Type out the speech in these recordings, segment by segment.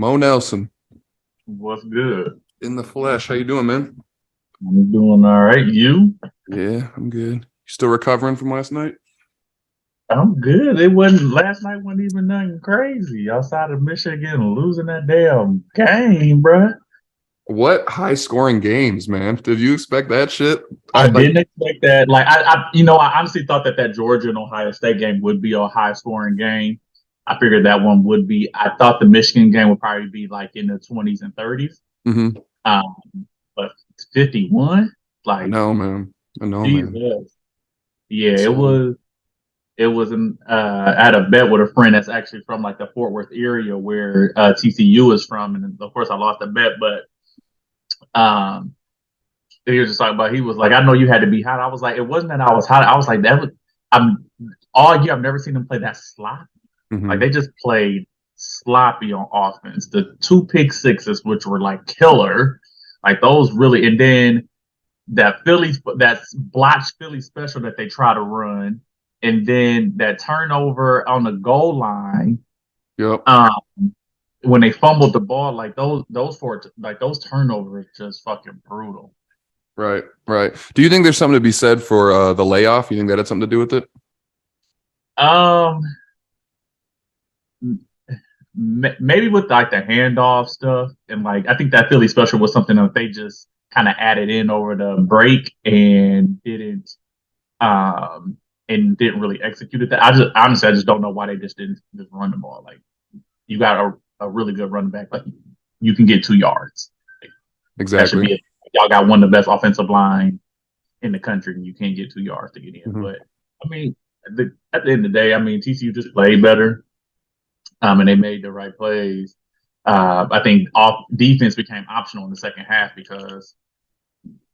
Mo Nelson What's good? in the flesh. How you doing, man? I'm doing all right. You? Yeah, I'm good. You still recovering from last night? I'm good. It wasn't last night. Wasn't even nothing crazy outside of Michigan losing that damn game, bruh. What high scoring games, man? Did you expect that shit? I I like didn't expect that. I honestly thought that Georgia and Ohio State game would be a high scoring game. I figured that one would be. I thought the Michigan game would probably be like in the 20s and 30s. mhm. Um, but 51, I like know, man. I know, man. Jesus. Yeah, it Insane. was. It was I had a bet with a friend that's actually from like the Fort Worth area where TCU is from, and of course I lost the bet. But um, he was just talking about. He was like, "I know you had to be hot." I was like, "It wasn't that I was hot." I was like, "That was I'm all year. I've never seen them play that sloppy. Like Hmm. they just played sloppy on offense. The two pick sixes, which were like killer, like those really, and then that blotched Philly special that they try to run, and then that turnover on the goal line. Yep. Um, when they fumbled the ball, like those turnovers, just fucking brutal. Right. Right. Do you think there's something to be said for the layoff? You think that had something to do with it? Um, Maybe with like the handoff stuff, and like I think that Philly special was something that they just kind of added in over the break um and didn't really execute it. That I just don't know why they just didn't just run the ball. Like you got a really good running back, like you can get 2 yards. Like, that should Exactly. be it. Y'all got one of the best offensive line in the country, and you can't get 2 yards to get in. Hmm. But I mean, at the end of the day, I mean TCU just played better, and they made the right plays. I think off defense became optional in the second half because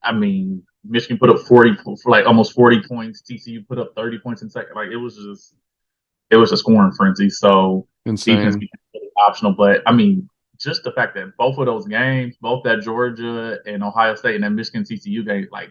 I mean Michigan put up 40 for like almost 40 points. TCU put up 30 points in second. Like it was a scoring frenzy. So defense Insane. became really optional. But I mean, just the fact that both of those games, both that Georgia and Ohio State and that Michigan TCU game, like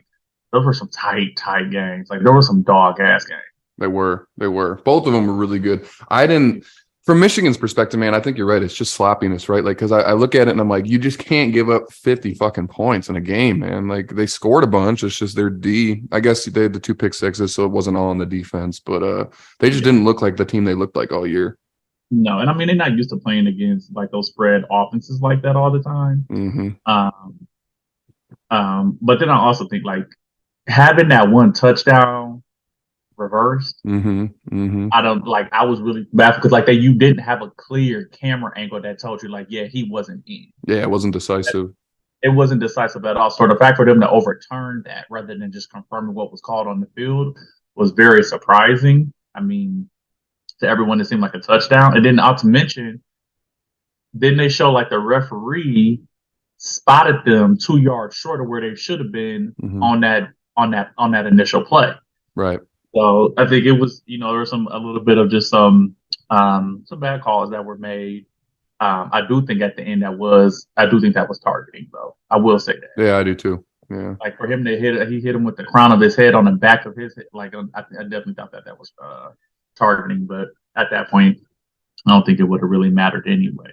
those were some tight games. Like there were some dog ass games. They were. They were. Both of them were really good. I didn't, from Michigan's perspective, man, I think you're right. It's just sloppiness, right? Like, because I look at it and I'm like, you just can't give up 50 fucking points in a game, man. Like, they scored a bunch. It's just their D. I guess they had the two pick sixes, so it wasn't all on the defense, but they just Yeah. didn't look like the team they looked like all year. No, and I mean they're not used to playing against like those spread offenses like that all the time. Mm-hmm. Um, but then I also think like having that one touchdown reversed. Mm-hmm. Mm-hmm. I don't like. I was really bad because like you didn't have a clear camera angle that told you like, yeah, he wasn't in. Yeah, it wasn't decisive. It wasn't decisive at all. So the fact for them to overturn that rather than just confirming what was called on the field was very surprising. I mean, to everyone, it seemed like a touchdown. And then not to mention, then they show like the referee spotted them 2 yards short of where they should have been Mm-hmm. on that initial play. Right. So I think it was, there was a little bit of just some bad calls that were made. I do think at the end I do think that was targeting though. I will say that. Yeah, I do too. Yeah. Like for him to he hit him with the crown of his head on the back of his head. Like I definitely thought that was targeting, but at that point, I don't think it would have really mattered anyway.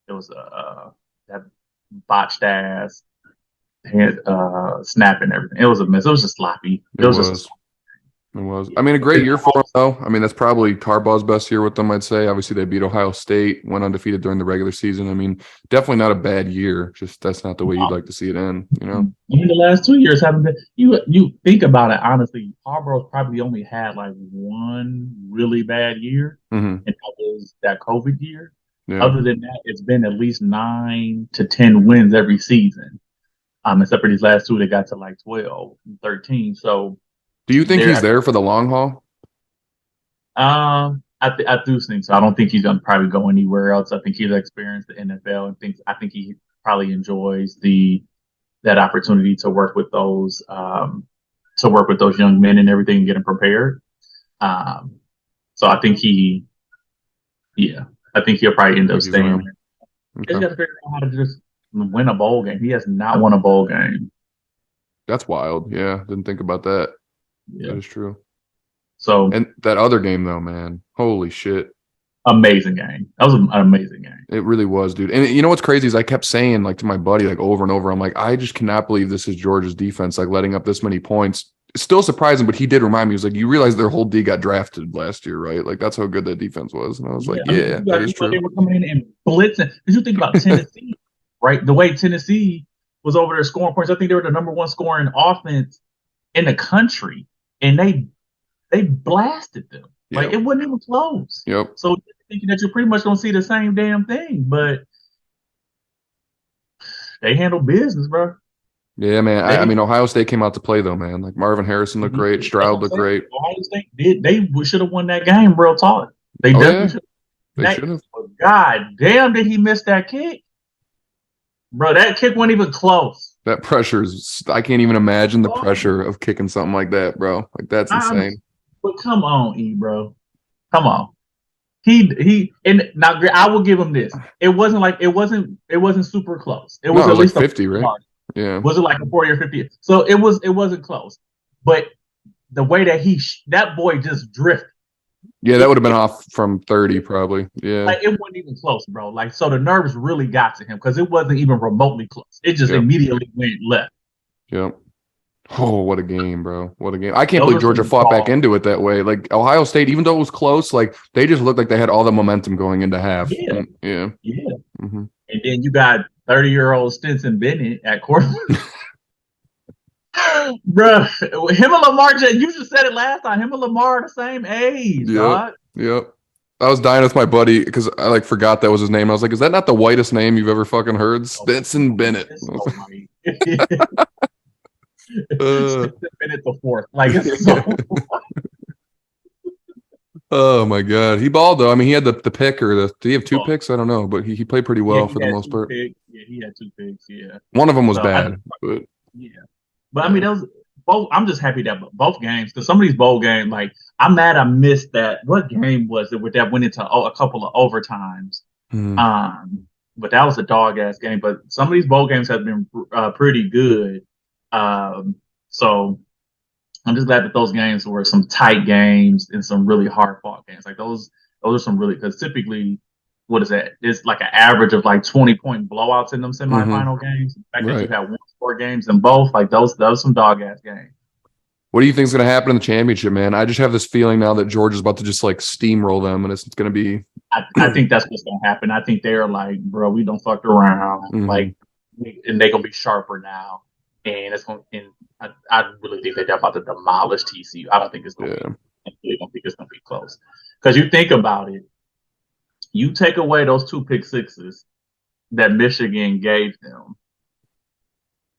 It was that botched ass hand snap and everything. It was a mess. It was just sloppy. It It was just a was. It was. I mean, a great year for them, though. I mean, that's probably Harbaugh's best year with them, I'd say. Obviously, they beat Ohio State, went undefeated during the regular season. I mean, definitely not a bad year. Just that's not the way you'd like to see it end, you know? I mean, the last 2 years haven't been. You think about it honestly. Harbaugh's probably only had like one really bad year, Hmm. and that was that COVID year. Yeah. Other than that, it's been at least 9 to 10 wins every season. Except for these last two, they got to like 12, 13. So Do you think he's they're there for the long haul? I do think so. I don't think he's gonna probably go anywhere else. I think he's experienced the NFL and thinks I think he probably enjoys the that opportunity to work with those young men and everything and get them prepared. Um, so I think yeah, I think he'll probably end I up think he's staying around. there. He's Okay. got to figure out how to just win a bowl game. He has not won a bowl game. That's wild. Yeah. Didn't think about that. Yeah. That is true. So And that other game, though, man. Holy shit. amazing game. That was an amazing game. It really was, dude. And you know what's crazy is I kept saying like to my buddy like over and over, I'm like, I just cannot believe this is Georgia's defense, like letting up this many points. It's still surprising, but he did remind me. He was like, you realize their whole D got drafted last year, right? Like that's how good that defense was. And I was like, yeah, that is true. They were coming in and blitzing. Because you think about Tennessee, right? The way Tennessee was over there scoring points, I think they were the number one scoring offense in the country, and they blasted them. Like it wasn't even close. Yep. So thinking that you're pretty much gonna see the same damn thing, but they handle business, bro. Yeah, man. I mean, Ohio State came out to play though, man. Like Marvin Harrison looked great, Stroud looked great. Ohio State they should have won that game, bro. Taught they definitely should. They should have. God damn, did he miss that kick, bro? That kick wasn't even close. That pressure is. I can't even imagine the pressure of kicking something like that, bro. Like that's insane. But come on, E, bro. Come on. He and now I will give him this. It wasn't super close. It was at least like 50, right? Yeah. Was it like a 40 or 50? So it wasn't close. But the way that that boy just drifted. Yeah, that would have been off from 30 probably. Yeah. Like it wasn't even close, bro. Like so the nerves really got to him because it wasn't even remotely close. It just immediately went left. Yep. Oh, what a game, bro. What a game. I can't believe Georgia fought back into it that way. Like Ohio State, even though it was close, like they just looked like they had all the momentum going into half. Yeah. Yeah. Mm-hmm. And then you got 30-year-old Stinson Bennett at quarterback. Bro, him and Lamar, you just said it last time. Him and Lamar are the same age, dog. Yep. I was dying with my buddy because I like forgot that was his name. I was like, is that not the whitest name you've ever fucking heard? Stinson Bennett. Bennett the fourth. Like it's so oh my god, he balled though. I mean, he had the pick or did he have two picks? I don't know, but he played pretty well for the most part. Yeah, he had 2 picks. Yeah, one of them was bad, but I mean, those both. I'm just happy that both games because some of these bowl games, like I'm mad I missed that. What game was it? With that went into a couple of overtimes. But that was a dog ass game. But some of these bowl games have been pretty good. So I'm just glad that those games were some tight games and some really hard fought games. Like those are some really, because typically, what is that? It's like an average of like 20-point blowouts in them semifinal games. In fact, that you have 1-score games in both. Like those some dog ass games. What do you think is going to happen in the championship, man? I just have this feeling now that Georgia's about to just like steamroll them, and it's going to be. I think that's what's going to happen. I think they're like, bro, we don't fuck around, like, and they're going to be sharper now. And it's going. And I really think they're about to demolish TCU. I don't think it's going to. I really don't think it's going to be close. Because you think about it, you take away those 2 pick sixes that Michigan gave them.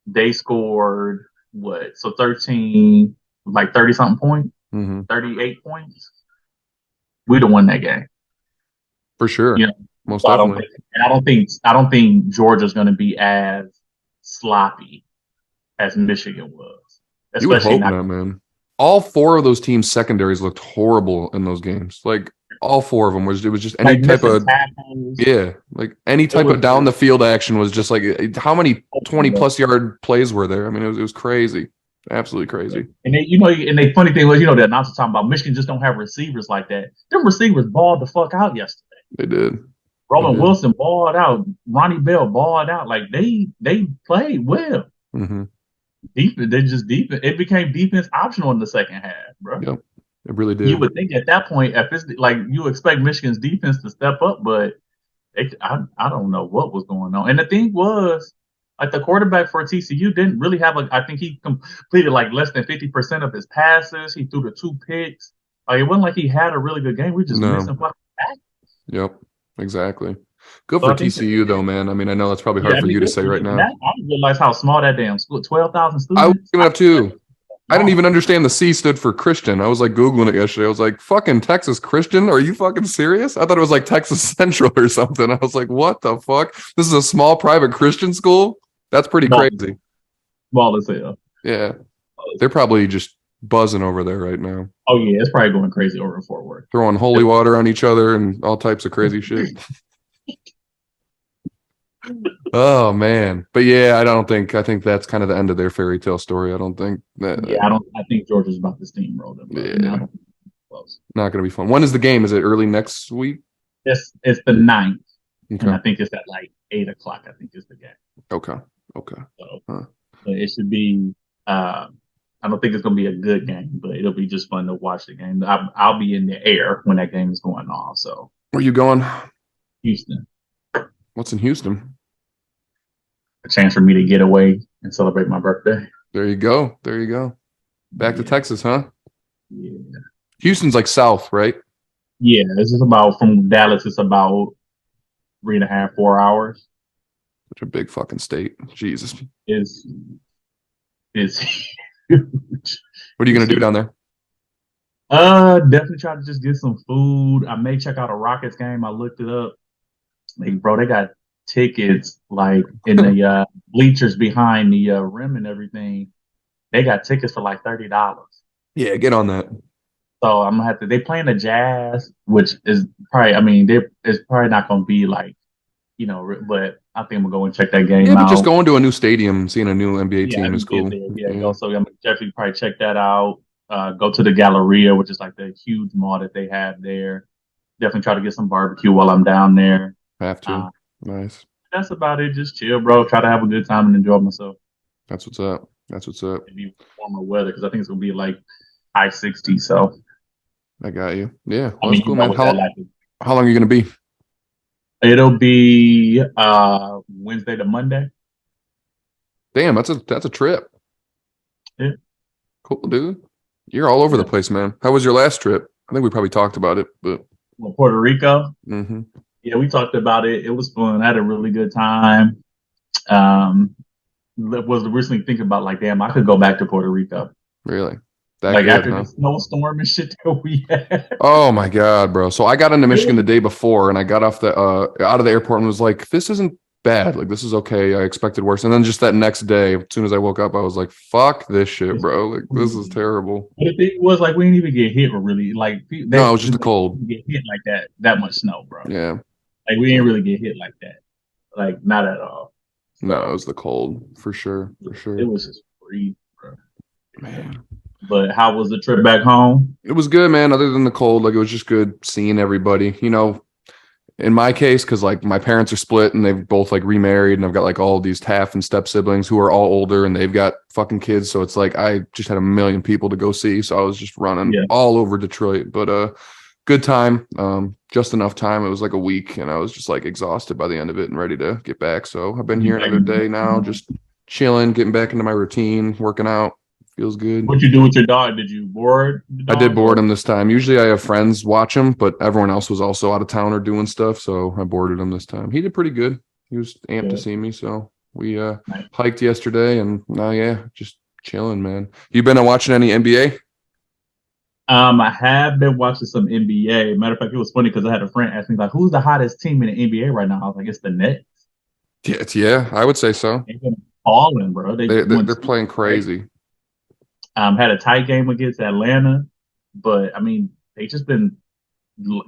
They scored what? So 13, like 30 something points, 38 points. We'd have won that game for sure. You know, most definitely. I don't think Georgia's going to be as sloppy as Michigan was. You would hope not, man. All 4 of those teams' secondaries looked horrible in those games. Like all 4 of them it was just any type of tackles. Like any type of down the field action was just like how many 20+ yard plays were there? I mean, it was crazy, absolutely crazy. And the funny thing was, the announcer talking about Michigan just don't have receivers like that. Them receivers balled the fuck out yesterday. They did. Roman Wilson balled out. Ronnie Bell balled out. Like they played well. Defense, they just defense. It became defense optional in the second half, bro. Yep, it really did. You would think at that point, if it's like you expect Michigan's defense to step up, but I don't know what was going on. And the thing was, like the quarterback for TCU didn't really have I think he completed like less than 50% of his passes. He threw the 2 picks. Like it wasn't like he had a really good game. We just missed him fucking back. Yep, exactly. Good for TCU though, man. I mean, I know that's probably hard for you to say right now. I didn't realize how small that damn school, 12,000 students. I was giving up too. I didn't even understand the C stood for Christian. I was like Googling it yesterday. I was like, fucking Texas Christian? Are you fucking serious? I thought it was like Texas Central or something. I was like, what the fuck? This is a small private Christian school? That's pretty crazy. Small as hell. Yeah. They're probably just buzzing over there right now. Oh, yeah. It's probably going crazy over in Fort Worth. Throwing holy water on each other and all types of crazy shit. Oh man, but yeah, I think that's kind of the end of their fairy tale story. I don't think that. Yeah, I think Georgia's about to steamroll them. Yeah, not gonna be fun. When is the game? Is it early next week? It's the ninth, and Okay. I think it's at like 8 o'clock. I think is the game. Okay. Okay. So, Huh. but it should be. I don't think it's gonna be a good game, but it'll be just fun to watch the game. I'll be in the air when that game is going on. So Where you going? Houston, What's in Houston? a chance for me to get away and celebrate my birthday. There you go. There you go. Back to Yeah, Texas, huh? yeah, Houston's like south, right? yeah. This is about from Dallas. It's about 3.5, 4 hours. Such a big fucking state. Jesus. Is is huge. What are you It's gonna do huge. down there? Definitely try to just get some food. I may check out a Rockets game. I looked it up. Like, bro, they got tickets like in the bleachers behind the rim and everything. They got tickets for like $30. Yeah, get on that. So I'm gonna have to. They playing the Jazz, which is probably. I mean, it's probably not gonna be like but I think I'm gonna go and check that Yeah, game but just out. going to a new stadium, seeing a new NBA Yeah, I team is didn't get cool. there. Yeah, Yeah. go. So I'm gonna definitely probably check that out. Go to the Galleria, which is like the huge mall that they have there. Definitely try to get some barbecue while I'm down there. Have to. Uh, Nice. that's about it. Just chill, bro. Try to have a good time and enjoy myself. That's what's up. That's what's up. Maybe warmer weather because I think it's gonna be like high 60s. So I got you. Yeah. I Well, that's mean, you cool, know man. what that like. How long are you gonna be? It'll be Wednesday to Monday. Damn, that's a trip. Yeah, Cool, dude. You're all over the yeah. place, man. How was your last trip? I think we probably talked about it, but Well, Puerto Rico. hmm Yeah, we talked about it. It was fun. I had a really good time. Um, was recently thinking about like, damn, I could go back to Puerto Rico. really that Like good, after huh? the snowstorm and shit that we had. Oh my God, bro. So I got into It Michigan was, the day before and I got off the out of the airport and was like, this isn't bad. Like this is okay. I expected worse. And then just that next day, as soon as I woke up, I was like, fuck this shit, it's bro. Like this is crazy. terrible. But the thing was like we didn't even get hit or really like No, it they was just a cold. didn't get hit like that much snow, bro. Yeah. Like we didn't Yeah. really get hit like that. Like not at all. No, it So was the cold for sure. For it sure. was just free, bro. Yeah. Man. But how was the trip back home? It was good, man. Other than the cold, like it was just good seeing everybody. In my case, because like my parents are split and they've both like remarried, and I've got like all these half and step siblings who are all older and they've got fucking kids. So it's like I just had a million people to go see. So I was just running Yeah. all over Detroit. But good time. Just enough time. It was like a week and I was just like exhausted by the end of it and ready to get back. So I've been here another day now, just chilling, getting back into my routine, working out. Feels good. What you do with your dog? Did you board the I did dogs board or him this time. Usually I have friends watch him, but everyone else was also out of town or doing stuff. So I boarded him this time. He did pretty good. He was amped to good? see me. So we Nice. hiked yesterday and now, yeah, just chilling, man. You been watching any NBA? I have been watching some NBA. Matter of fact, it was funny because I had a friend ask me like, "Who's the hottest team in the NBA right now?" I was like, "It's the Nets." Yeah, I would say so. They've been balling, bro. They won They're two playing straight. crazy. Had a tight game against Atlanta, but I mean, they just been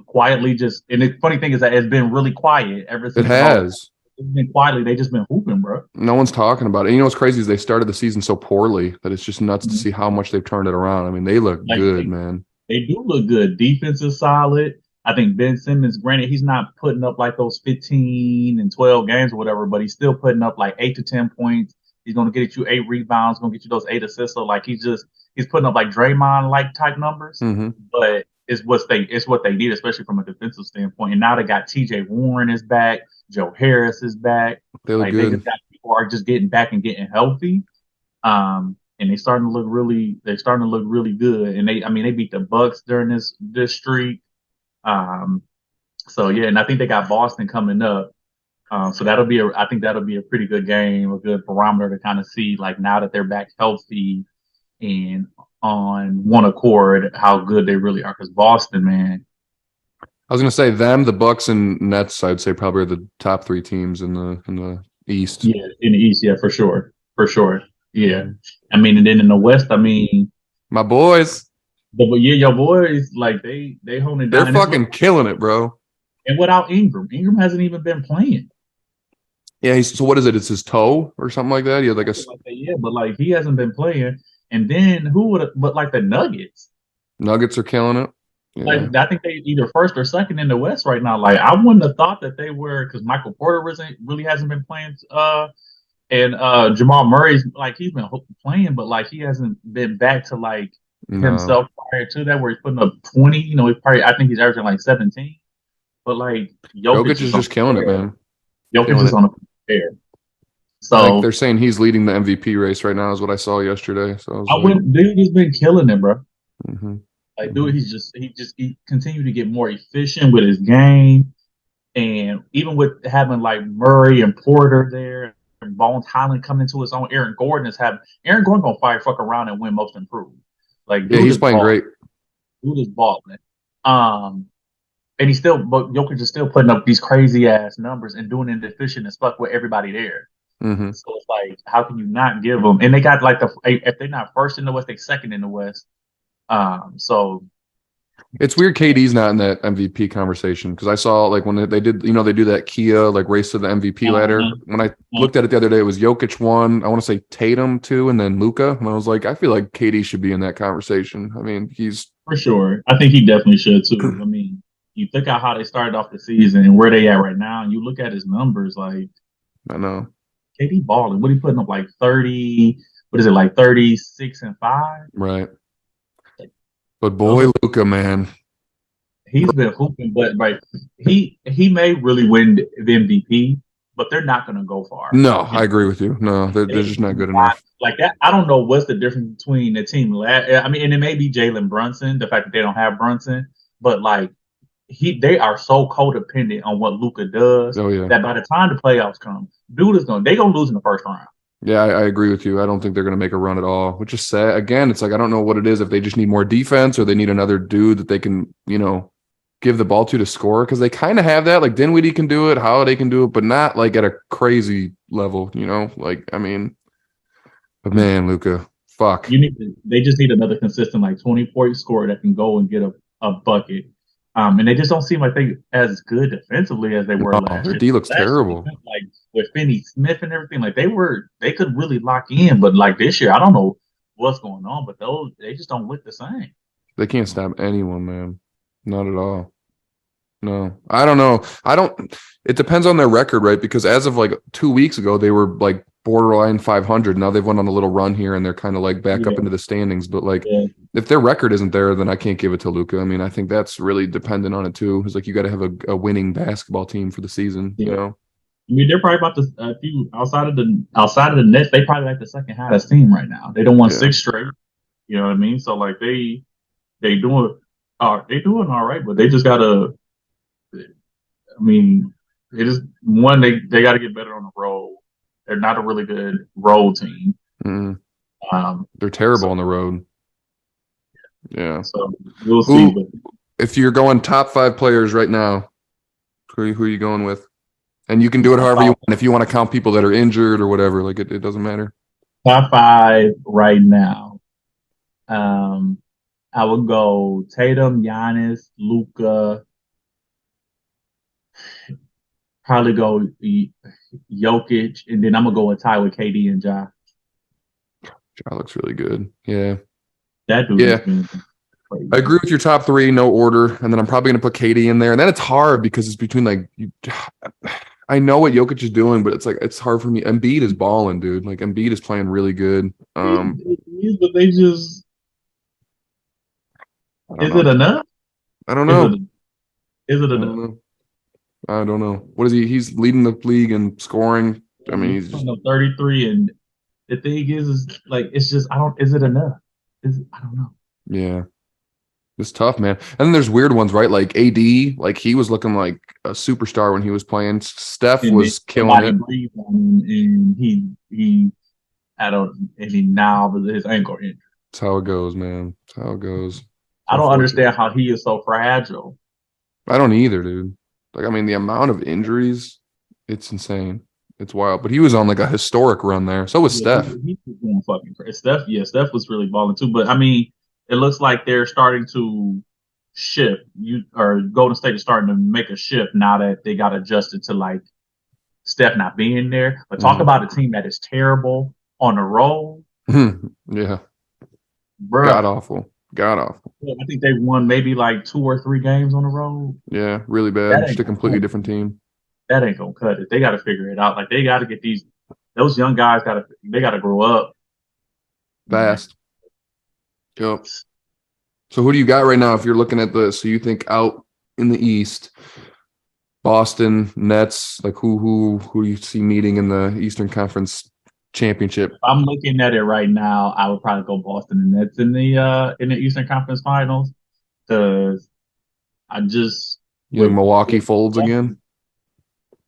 quietly just. And the funny thing is that it's been really quiet ever It since the All. has. It's been quietly. They just been hooping, bro. No one's talking about it. And you know what's crazy is they started the season so poorly that it's just nuts to Mhm. see how much they've turned it around. I mean, they look Like good, man. they do look good. Defense is solid. I think Ben Simmons, granted, he's not putting up like those 15 and 12 games or whatever, but he's still putting up like 8 to 10 points. He's going to get you 8 rebounds, going to get you those 8 assists. So like he's putting up like Draymond like type numbers, Hmm. but it's what they need, especially from a defensive standpoint. And now they got T.J. Warren is back, Joe Harris is back. They look Like they good. just got people are just getting back and getting healthy. And they're starting to look really good. And I mean, they beat the Bucks during this streak. Um, so yeah, and I think they got Boston coming up. So I think that'll be a pretty good game, a good barometer to kind of see like now that they're back healthy and on one accord, how good they really are. Because Boston, man, I was gonna say them, the Bucks and Nets, I'd say probably are the top three teams in the East. yeah, in the East, yeah, for sure, yeah. Mhm. I mean, and then in the West, I mean, My boys, but yeah, your boys like they holding it they're down, and it's fucking killing it, bro. and without Ingram hasn't even been playing. Yeah, so what is it? It's his toe or something like that. He had like Like that, yeah, but like he hasn't been playing. And then who would? But like the Nuggets, Nuggets are killing it. Yeah. I think they either first or second in the West right now. Like I wouldn't have thought that they were because Michael Porter isn't really hasn't been playing. And Jamal Murray's like he's been playing, but like he hasn't been back to like No. himself prior to that, where he's putting up 20. You know, he's probably I think he's averaging like 17. But like Jokic Jokic is is on just killing it, air. man. Jokic Killing is it. on a air. I think they're So saying he's leading the MVP race right now, is what I saw yesterday. So I was I like, wouldn't. Dude has been killing it, bro. hmm Like, dude, hmm he continued to get more efficient with his game, and even with having like Murray and Porter there, and Bones Highland coming into his own. Aaron Gordon gonna fire fuck around and win Most Improved. Like, Yeah, dude he's is playing balling. great. Dude is balling. Um, and but Jokic is still putting up these crazy ass numbers and doing it efficient as fuck with everybody there. hmm So it's like, how can you not give them? And they got like if they're not first in the West, they second in the West. So It's weird KD's not in that MVP conversation because I saw like when they did, they do that Kia like race to the MVP ladder. uh, When I looked at it the other day, it was Jokic one. I want to say Tatum two, and then Luca. And I was like, I feel like KD should be in that conversation. I mean, he's for sure, I think he definitely should too. I mean, you think out how they started off the season and where they at right now, and you look at his numbers, like I know, KD balling. What he putting up like 30? What is it like 36 and 5? right? But Those boy, are Luca, man, he's been hooping, but like he may really win the MVP, but they're not going to go far. no, I agree with you. No, they're They just not do good not enough. like that. I don't know what's the difference between the team. I mean, and it may be Jalen Brunson, the fact that they don't have Brunson, but like they are so codependent on what Luca does Oh yeah, that by the time the playoffs come, dude is gonna lose in the first round. yeah, I agree with you. I don't think they're going to make a run at all, which is sad. Again, it's like I don't know what it is. If they just need more defense or they need another dude that they can, give the ball to score because they kind of have that. Like Dinwiddie can do it, Holiday can do it, but not like at a crazy level. Like I mean, but man, Luca, fuck. They just need another consistent like 20-point scorer that can go and get a bucket. And they just don't seem like they as good defensively as they were No, last their year. D looks Last year, terrible. like with Finney Smith and everything, like they could really lock in. But like this year, I don't know what's going on, but they just don't look the same. They can't stop anyone, man. Not at all. No, I don't know. I don't. It depends on their record, right? Because as of like 2 weeks ago, they were like borderline 500. Now they've went on a little run here, and they're kind of like back up Yeah, into the standings. But like, yeah, if their record isn't there, then I can't give it to Luca. I mean, I think that's really dependent on it too. It's like you got to have a winning basketball team for the season. yeah. I mean, they're probably about to if you outside of the Nets, they probably like the second hottest team right now. They don't want Yeah. six straight. You know what I mean? So like they doing they doing all right, but they just gotta. I mean, they just one they got to get better on the road. They're not a really good road team. Mm, Um, they're terrible so on the road. Yeah. so we'll see. Who, But if you're going top five players right now, who are you going with? And you can do it top however you five, want. If you want to count people that are injured or whatever, like it doesn't matter. top five right now. Um, I would go Tatum, Giannis, Luca. Probably go Jokic, and then I'm gonna go a tie with KD and Ja. Ja looks really good. Yeah. That dude has Yeah. been I crazy. agree with your top three, no order. And then I'm probably going to put Katie in there. And then it's hard because it's between like, I know what Jokic is doing, but it's like, it's hard for me. Embiid is balling, dude. Like Embiid is playing really good. But they just I don't is know. it enough? I don't Is it know. is it I enough? don't know. I don't know. What is he? He's leading the league in scoring. I mean, He's he's just, putting up 33, and the thing is like it's just I don't. Is it enough? I don't know. yeah, it's tough, man. And then there's weird ones, right? Like AD, like he was looking like a superstar when he was playing. Steph And then was killing somebody it. breathed on him, and he I don't and he now his ankle injury. That's how it goes, man. That's how it goes. It's I don't unfortunate. understand how he is so fragile. I don't either, dude. Like, I mean, the amount of injuries, it's insane. It's wild. But he was on like a historic run there. So was Yeah, Steph. he was going fucking crazy. Steph was really balling too. But I mean, it looks like they're starting to shift. Golden State is starting to make a shift now that they got adjusted to like Steph not being there. But talk Mhm. about a team that is terrible on the road, Yeah. God bruh. awful. God awful. I think they won maybe like 2 or 3 games on the road. Yeah, really That bad. Just ain't a gonna completely cut it. different team. That ain't gonna cut it. They got to figure it out. Like they got to get those young guys they got to grow up. Man. Fast. Yep. So who do you got right now if you're looking at this? So you think out in the East, Boston, Nets, like who do you see meeting in the Eastern Conference Championship? If I'm looking at it right now, I would probably go Boston and Nets in the Eastern Conference Finals because I just You think Milwaukee with folds again?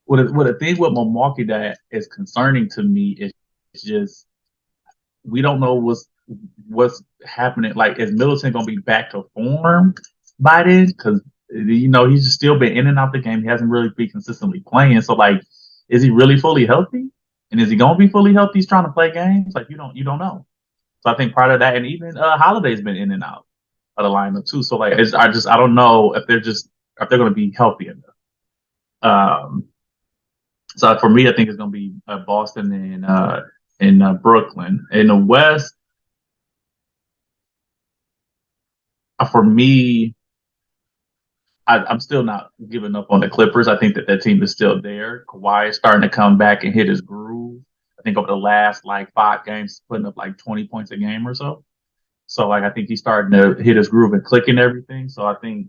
what the thing with Milwaukee that is concerning to me is just we don't know what's happening. Like, is Middleton gonna be back to form by then? Because he's just still been in and out the game. He hasn't really been consistently playing. So, like, is he really fully healthy? And is he gonna be fully healthy? He's trying to play games. Like, you don't know. So I think part of that, and even Holiday's been in and out of the lineup too. So like, I don't know if they're gonna be healthy enough. Um, so for me, I think it's gonna be Boston and Brooklyn. In the West, for me, I'm still not giving up on the Clippers. I think that team is still there. Kawhi is starting to come back and hit his groove. I think over the last like 5 games, putting up like 20 points a game or so. So like I think he's starting to hit his groove and click and everything. So I think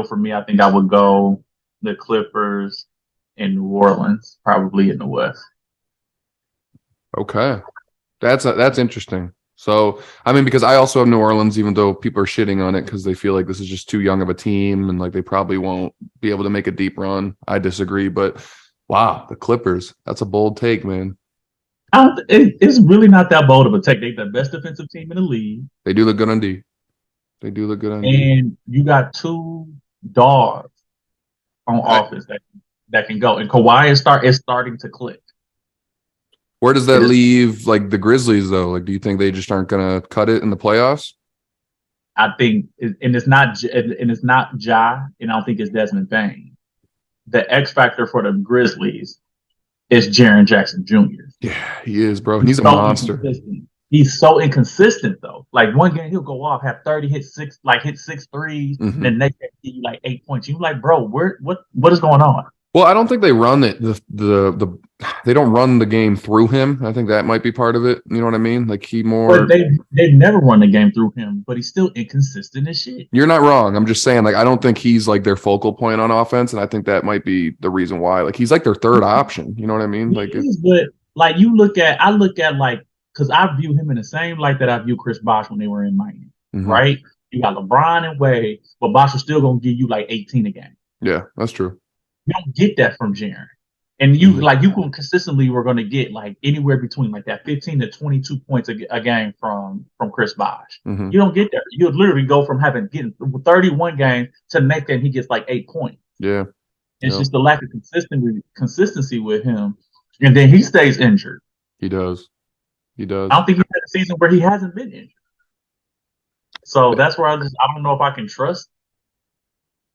for me, I think I would go the Clippers in New Orleans, probably in the West. Okay. That's interesting. So, I mean, because I also have New Orleans, even though people are shitting on it because they feel like this is just too young of a team and like they probably won't be able to make a deep run. I disagree, but wow, the Clippers, that's a bold take, man. It's really not that bold of a take. They're the best defensive team in the league, They do look good on D. They do look good on D. and you got two dogs on I, offense that can go. And Kawhi is starting to click. where does It that is. leave like the Grizzlies though? Like, do you think they just aren't gonna cut it in the playoffs? I think, and it's not Ja, and I don't think it's Desmond Bain. The X factor for the Grizzlies is Jaren Jackson Jr. Yeah, he is, bro. And He's he's a so monster. inconsistent. He's so inconsistent though. Like one game he'll go off, have 30, hit six threes, and Hmm. then next game he like 8 points. You like, bro, what is going on? Well, I don't think they run it. They don't run the game through him. I think that might be part of it. You know what I mean? Like he But more. they've never run the game through him, but he's still inconsistent as shit. You're not wrong. I'm just saying, like, I don't think he's like their focal point on offense, and I think that might be the reason why. Like, he's like their third option. You know what I mean? He Like, is, but like I look at like because I view him in the same light that I view Chris Bosh when they were in Miami, mhm. right? You got LeBron and Wade, but Bosh is still gonna give you like 18 a game. Yeah, that's true. You don't get that from Jaren. And Mhm. you can consistently we're going to get like anywhere between like that 15 to 22 points a game from Chris Bosh. Mhm. You don't get there. You'll literally go from getting 31 games to the next game he gets like 8 points. Yeah. It's Yeah. just the lack of consistency with him. And then he stays injured. He does. He I does. don't think he's had a season where he hasn't been injured. So that's where I don't know if I can trust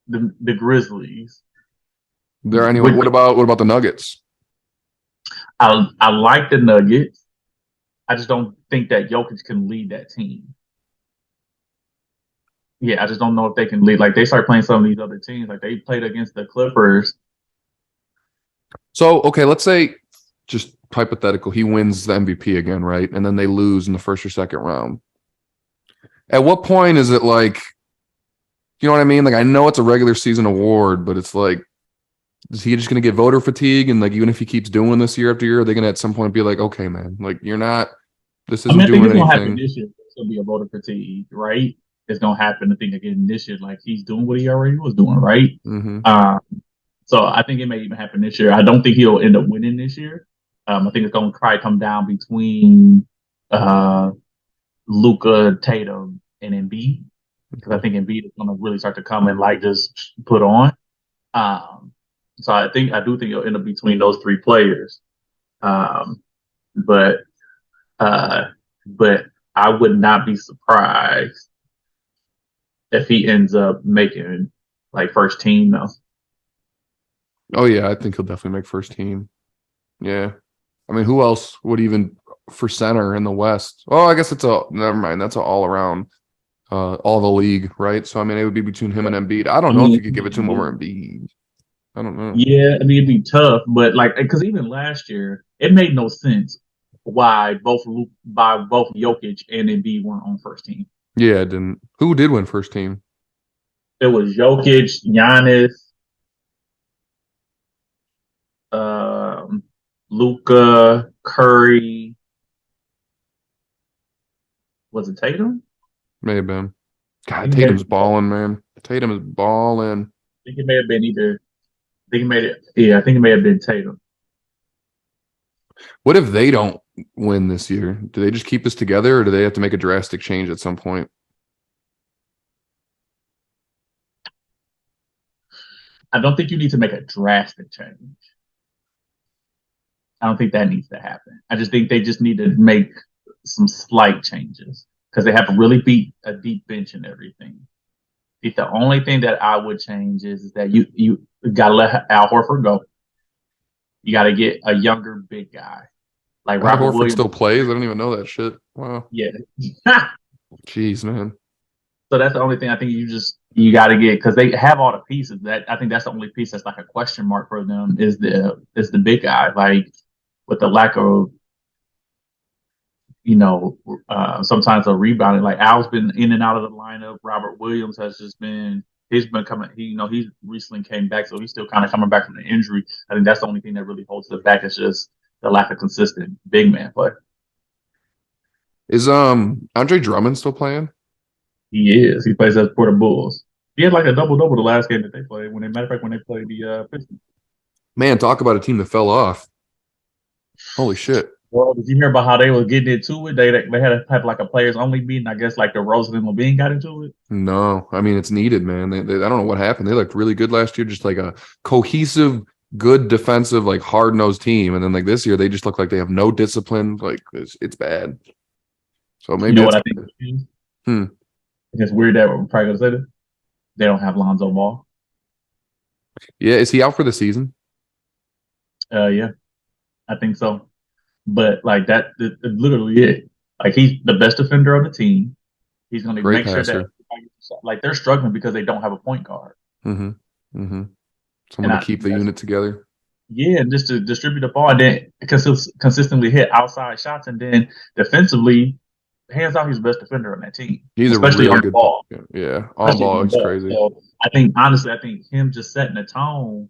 the Grizzlies. There anyway. With What about the Nuggets? I like the Nuggets. I just don't think that Jokic can lead that team. Yeah, I just don't know if they can lead. Like they start playing some of these other teams. Like they played against the Clippers. So okay, let's say just hypothetical, he wins the MVP again, right? And then they lose in the first or second round. At what point is it like, you know what I mean? Like I know it's a regular season award, but it's like, is he just going to get voter fatigue? And like, even if he keeps doing this year after year, are they going to at some point be like, okay, man, like you're not, this I mean, isn't I think doing it's gonna happen anything. this year. It's gonna be a voter fatigue, right? It's gonna happen. I think again this year, like he's doing what he already was doing, right? Mm-hmm. Um, so I think it may even happen this year. I don't think he'll end up winning this year. I think it's gonna probably come down between uh Luca, Tatum, and Embiid because I think Embiid is gonna really start to come and like just put on. Um, so I do think it'll end up between those three players. Um, but uh, but I would not be surprised if he ends up making like first team though. Oh yeah, I think he'll definitely make first team. Yeah. I mean, who else would even for center in the West? Oh, I guess it's a never mind. That's an all around. all the league, right? So I mean, it would be between him and Embiid. I I don't know if you could give it to him mean, over Embiid. I don't know. yeah, I mean it'd be tough, but like because even last year it made no sense why both Jokic and Embiid weren't on first team. Yeah, it didn't. Who did win first team? It was Jokic, Giannis, um, Luca, Curry. Was it Tatum? May have been. I God, think it may. Tatum's balling, man. Tatum is balling. I think it may have been either. I think it made it. Yeah, I think it may have been Tatum. What if they don't win this year? Do they just keep this together, or do they have to make a drastic change at some point? I don't think you need to make a drastic change. I don't think that needs to happen. I just think they just need to make some slight changes because they have a really a deep bench and everything. I think the only thing that I would change is that you gotta let Al Horford go. You gotta get a younger big guy like Al Robert Horford Williams. still plays. I don't even know that shit. Wow. Yeah. Jeez, man. So that's the only thing I think you got to get because they have all the pieces. That I think that's the only piece that's like a question mark for them is the big guy. Like with the lack of sometimes a rebounding. Like Al's been in and out of the lineup. Robert Williams has just been he's been coming. He's recently came back, so he's still kind of coming back from the injury. I think that's the only thing that really holds it back. Is just the lack of consistent big man play. Is Andre Drummond still playing? He is. He plays as for the Bulls. He had like a double double the last game that they played. Matter of fact, when they played the Pistons. Man, talk about a team that fell off. Holy shit. Well, did you hear about how they were getting into it? They had to have like a players only meeting. I guess like the Rosen and Levine got into it. No, I mean it's needed, man. I don't know what happened. They looked really good last year, just like a cohesive, good defensive, like hard nosed team. And then like this year, they just look like they have no discipline. Like it's bad. So You maybe know that's what I think? hmm. It's weird that we're probably gonna say this. They don't have Lonzo Ball. Yeah, is he out for the season? Yeah, I think so. But like literally it. Like he's the best defender of the team. He's going to Great make sure that passer. like they're struggling because they don't have a point guard. Mm-hmm. Mm-hmm. And Someone to keep the unit together. yeah, and just to distribute the ball and then consistently hit outside shots, and then defensively, hands down, he's the best defender on that team, He's a especially really on the good. ball. Yeah, on Especially on ball, the he's ball. crazy. So I think honestly, I think him just setting the tone,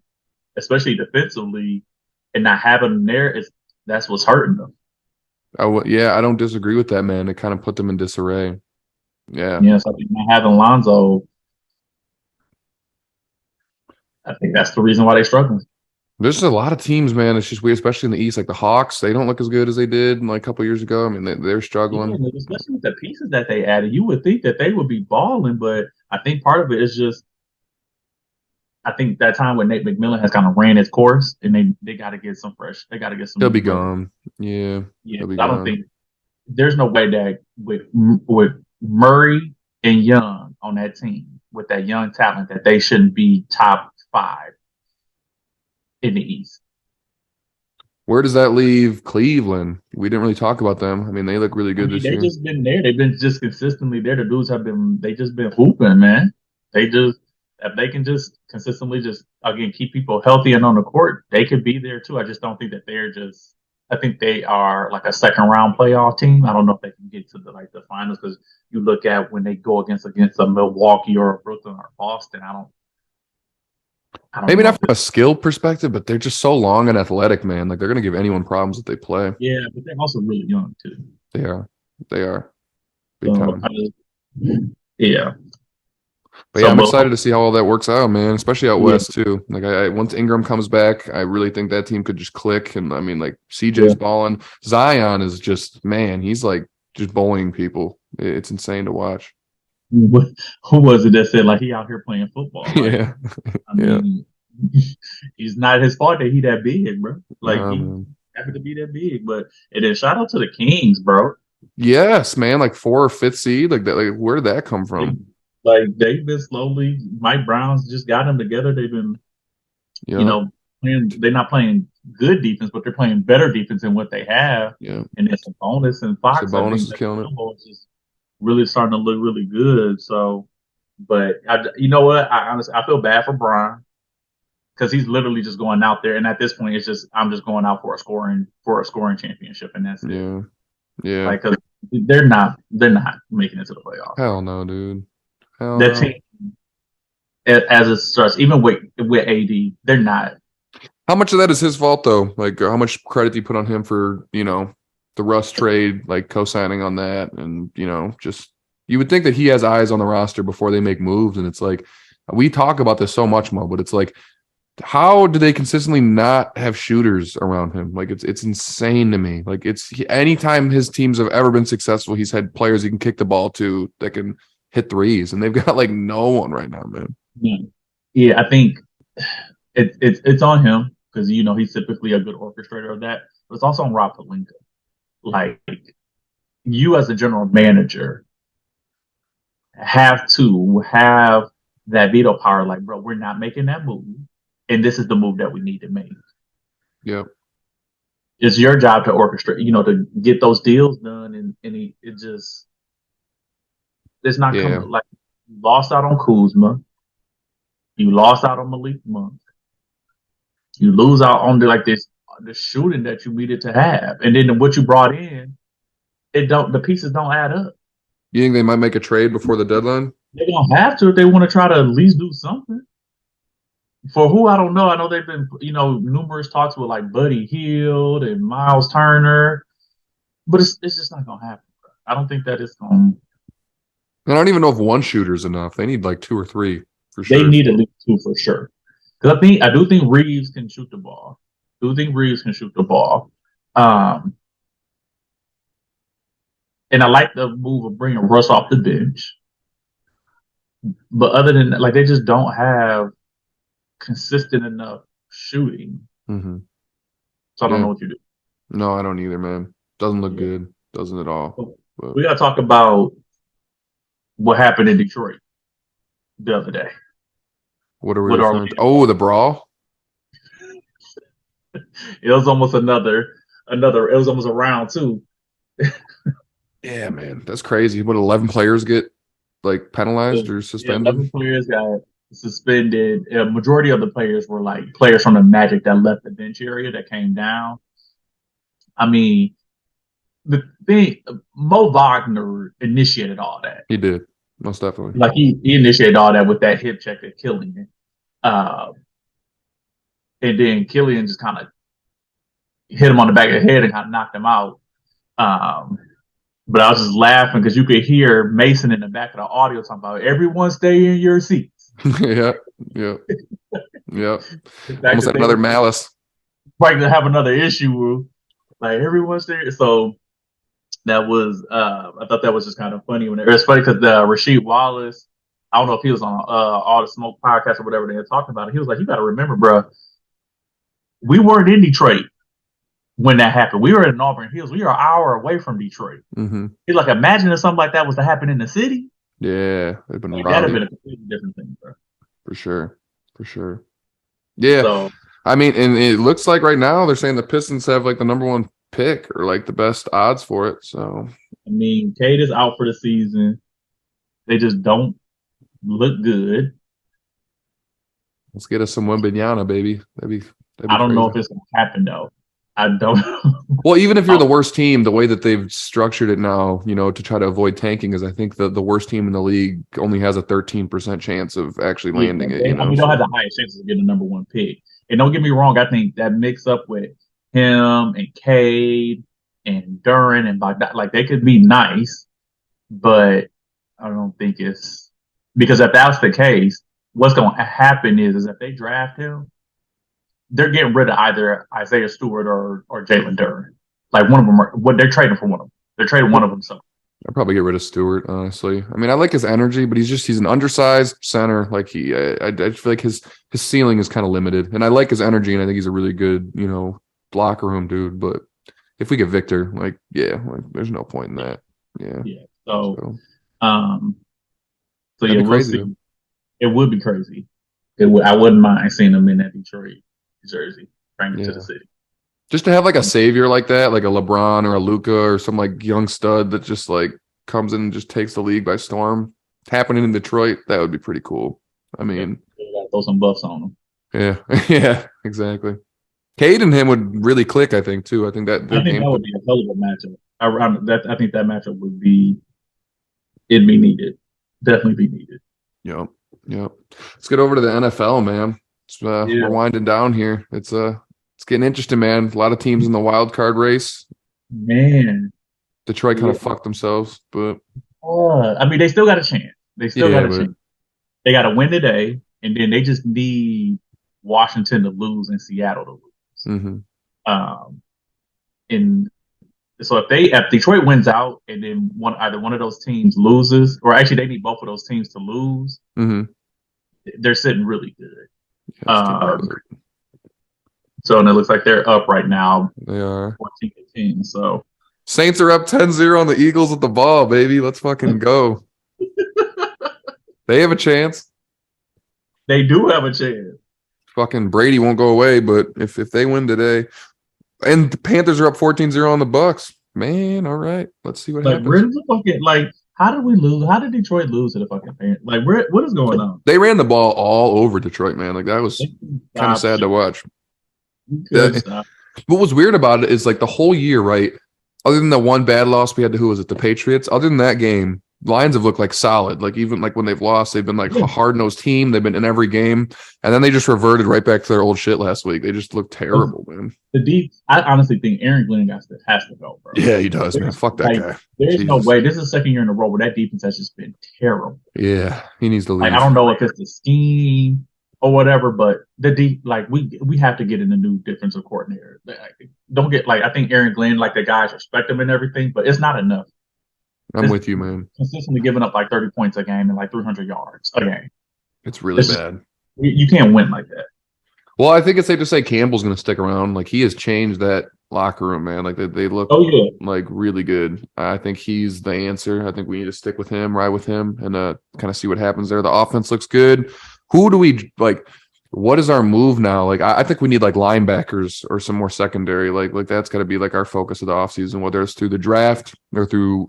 especially defensively, and not having him there is that's what's hurting them. Yeah, I don't disagree with that, man. It kind of put them in disarray. Yeah. Yeah, so I think not having Lonzo, I think that's the reason why they're struggling. There's just a lot of teams, man. It's just weird, especially in the East. Like the Hawks, they don't look as good as they did like a couple years ago. I mean, they're Yeah, struggling. especially with the pieces that they added, you would think that they would be balling, but I think part of it is just I think that time when Nate McMillan has kind of ran its course, and they got to get some fresh, they got to get some He'll new be blood. gone. Yeah, Yeah, he'll be I don't gone. think there's no way that with Murray and Young on that team with that young talent that they shouldn't be top five in the East. Where does that leave Cleveland? We didn't really talk about them. I mean, they look really I good mean, this they've year. just been there. They've been just consistently there. The dudes have been. They just been hooping, man. They just if they can just consistently just again keep people healthy and on the court, they could be there too. I just don't think that they're just. I think they are like a second round playoff team. I don't know if they can get to the finals because you look at when they go against a Milwaukee or a Brooklyn or Boston. I don't Maybe know not if from a skill perspective, but they're just so long and athletic, man. Like they're gonna give anyone problems if they play. yeah, but they're also really young too. They are. They are. Big So time. yeah. But yeah, So I'm but excited to see how all that works out, man. Especially out yeah, west too. Like once Ingram comes back, I really think that team could just click. And I mean, like yeah. CJ's balling. Zion is just man. He's like just bullying people. It's insane to watch. Who was it that said like he out here playing football? Like Yeah, I yeah. mean, he's not his fault that he that big, bro. Like No, he man. happened to be that big. But and then shout out to the Kings, bro. Yes, man. Like 4th or 5th seed. Like that. Like where did that come They, from? like they've been slowly. Mike Brown's just got them together. They've been, you Yeah, know, playing. They're not playing good defense, but they're playing better defense than what they have. yeah. And then Sabonis and Fox have Sabonis been is killing it. really starting to look really good. So, but you know what? I honestly I feel bad for Brian because he's literally just going out there, and at this point, it's just I'm just going out for a scoring championship, and that's it. Yeah. Yeah. Like, because they're not making it to the playoffs, bro. Hell no, dude. Hell That no. team, as it starts, even with AD, they're not. How much of that is his fault though? Like how much credit do you put on him for, the Russ trade, like co-signing on that and, just you would think that he has eyes on the roster before they make moves and it's like we talk about this so much, Mo, but it's like how do they consistently not have shooters around him? Like it's insane to me. Like anytime his teams have ever been successful, he's had players he can kick the ball to that can hit threes, and they've got like no one right now, man. Yeah, yeah, I think it's on him because he's typically a good orchestrator of that, but it's also on Rob Pelinka. Like, you as a general manager have to have that veto power. Like, bro, we're not making that move, and this is the move that we need to make. Yep. It's your job to orchestrate, to get those deals done, and it just it's not coming. Yeah. Like, you lost out on Kuzma, you lost out on Malik Monk, you lose out on the shooting that you needed to have, and then what you brought in, the pieces don't add up. You think they might make a trade before the deadline? They're gonna have to if they want to try to at least do something. For who, I don't know. I know they've been, numerous talks with like Buddy Hield and Miles Turner, but it's just not gonna happen, bro. I don't think that it's going. I don't even know if one shooter's enough. They need like two or three for They sure. need at least two for sure. Because I do think Reeves can shoot the ball. I do think Reeves can shoot the ball. Um, and I like the move of bringing Russ off the bench. But other than that, like, they just don't have consistent enough shooting. Mm-hmm. So I don't Yeah. know what you do. No, I don't either, man. Doesn't look Yeah. good. Doesn't at all. But We got to talk about what happened in Detroit the other day what are we with referring to? Orlando. Oh, the brawl? It was almost it was almost a round two. Yeah, man. That's crazy. What, 11 players get like penalized or Yeah, suspended? 11 players got suspended. A majority of the players were like players from the Magic that left the bench area that came down. I mean, the thing, Mo Wagner initiated all that. He did. Most definitely. Like, he initiated all that with that hip check at Killian. Uh, and then Killian just kind of hit him on the back of the head and kind of knocked him out. Um, but I was just laughing because you could hear Mason in the back of the audio talking about everyone stay in your seats. Yeah. Yeah. Yeah. The fact Almost that had they another were malice. like to have another issue, like everyone stay. So that was I thought that was just kind of funny when it was funny because Rasheed Wallace, I don't know if he was on All the Smoke podcast or whatever they were talking about it. He was like, you got to remember, bro, we weren't in Detroit when that happened. We were in Auburn Hills. We are an hour away from Detroit. Mm-hmm. He's like, imagine if something like that was to happen in the city. Yeah. They've been Like, that'd have rowdy been a completely different thing, bro. for sure. For sure. Yeah. So, I mean, and it looks like right now they're saying the Pistons have like the number one pick or like the best odds for it. So I mean, Cade is out for the season. They just don't look good. let's get us some Wembanyama, baby. That'd I be don't know crazy. if it's going to happen, though. I don't Well, even if you're the worst team, the way that they've structured it now, to try to avoid tanking is I think the worst team in the league only has a 13% chance of actually landing it, I mean, they'll have the highest chances of getting the number one pick. And don't get me wrong, I think that mix up with him and Cade and Duran and Bogdan, like, they could be nice, but I don't think it's because if that's the case, what's going to happen is if they draft him, they're getting rid of either Isaiah Stewart or Jalen Duran. Like, one of them, what they're trading for one of them. They're trading one of them. So I'd probably get rid of Stewart, honestly. I mean, I like his energy, but he's an undersized center. Like I feel like his ceiling is kind of limited, and I like his energy, and I think he's a really good, locker room dude. But if we get Victor, like, yeah, like there's no point in that. Yeah. yeah. So So um, so that'd yeah, be we'll crazy see. though. It would be crazy. It would. I wouldn't mind seeing them in that Detroit jersey, bring it to the Yeah. city. Just to have like a savior like that, like a LeBron or a Luca or some like young stud that just like comes in and just takes the league by storm. Happening in Detroit, that would be pretty cool. I Yeah, mean, you gotta throw some buffs on them. yeah, yeah, exactly. Cade and him would really click, I think, too. I think that their I think game that would plan. be a hell of a matchup. I think that matchup would be it'd be needed, definitely be needed. Yep, yep. Let's get over to the NFL, man. We're Yeah, winding down here. It's getting interesting, man. A lot of teams in the wild card race. man. Detroit kind Yeah. of fucked themselves, but I mean, they still got a chance. They still yeah, got a but chance. They got to win today, and then they just need Washington to lose and Seattle to lose. hmm Um, and so if Detroit wins out, and then either one of those teams loses, or actually they need both of those teams to lose, hmm they're sitting really good. yeah, it's getting Um, good. so and it looks like they're up right now, They are. 14-10. So Saints are up 10-0 on the Eagles with the ball, baby. Let's fucking go. They have a chance. they do have a chance. Fucking Brady won't go away, but if they win today, and the Panthers are up 14-0 on the Bucks, man, all right. Let's see what Like, happens. where's the fucking like? How did we lose? How did Detroit lose to the fucking Panthers? Like, what is going on? They ran the ball all over Detroit, man. Like that was They could kind of stop. sad to watch. We could That, stop. what was weird about it is like the whole year, right? Other than the one bad loss we had to who was it, the Patriots? Other than that game, Lions have looked like solid. Like even like when they've lost, they've been like a Yeah. hard-nosed team. They've been in every game. And then they just reverted right back to their old shit last week. They just looked terrible, man. The deep. I honestly think Aaron Glenn has to go, bro. Yeah, he does, man. There's Fuck that like guy. there's no Jesus. way. This is the second year in a row where that defense has just been terrible. Yeah, he needs to Like I leave. don't know if it's the scheme or whatever, but the deep like we have to get in a new defensive coordinator. Like, don't get like I think Aaron Glenn, like the guys respect him and everything, but it's not enough. I'm It's with you, man. consistently giving up like 30 points a game and like 300 yards a game. It's really It's just bad. you can't win like that. Well, I think it's safe to say Campbell's going to stick around. Like he has changed that locker room, man. Like they look Oh yeah, like really good. I think he's the answer. I think we need to stick with him, ride with him, and kind of see what happens there. The offense looks good. Who do we like? What is our move now? Like I think we need like linebackers or some more secondary. Like that's got to be like our focus of the offseason, whether it's through the draft or through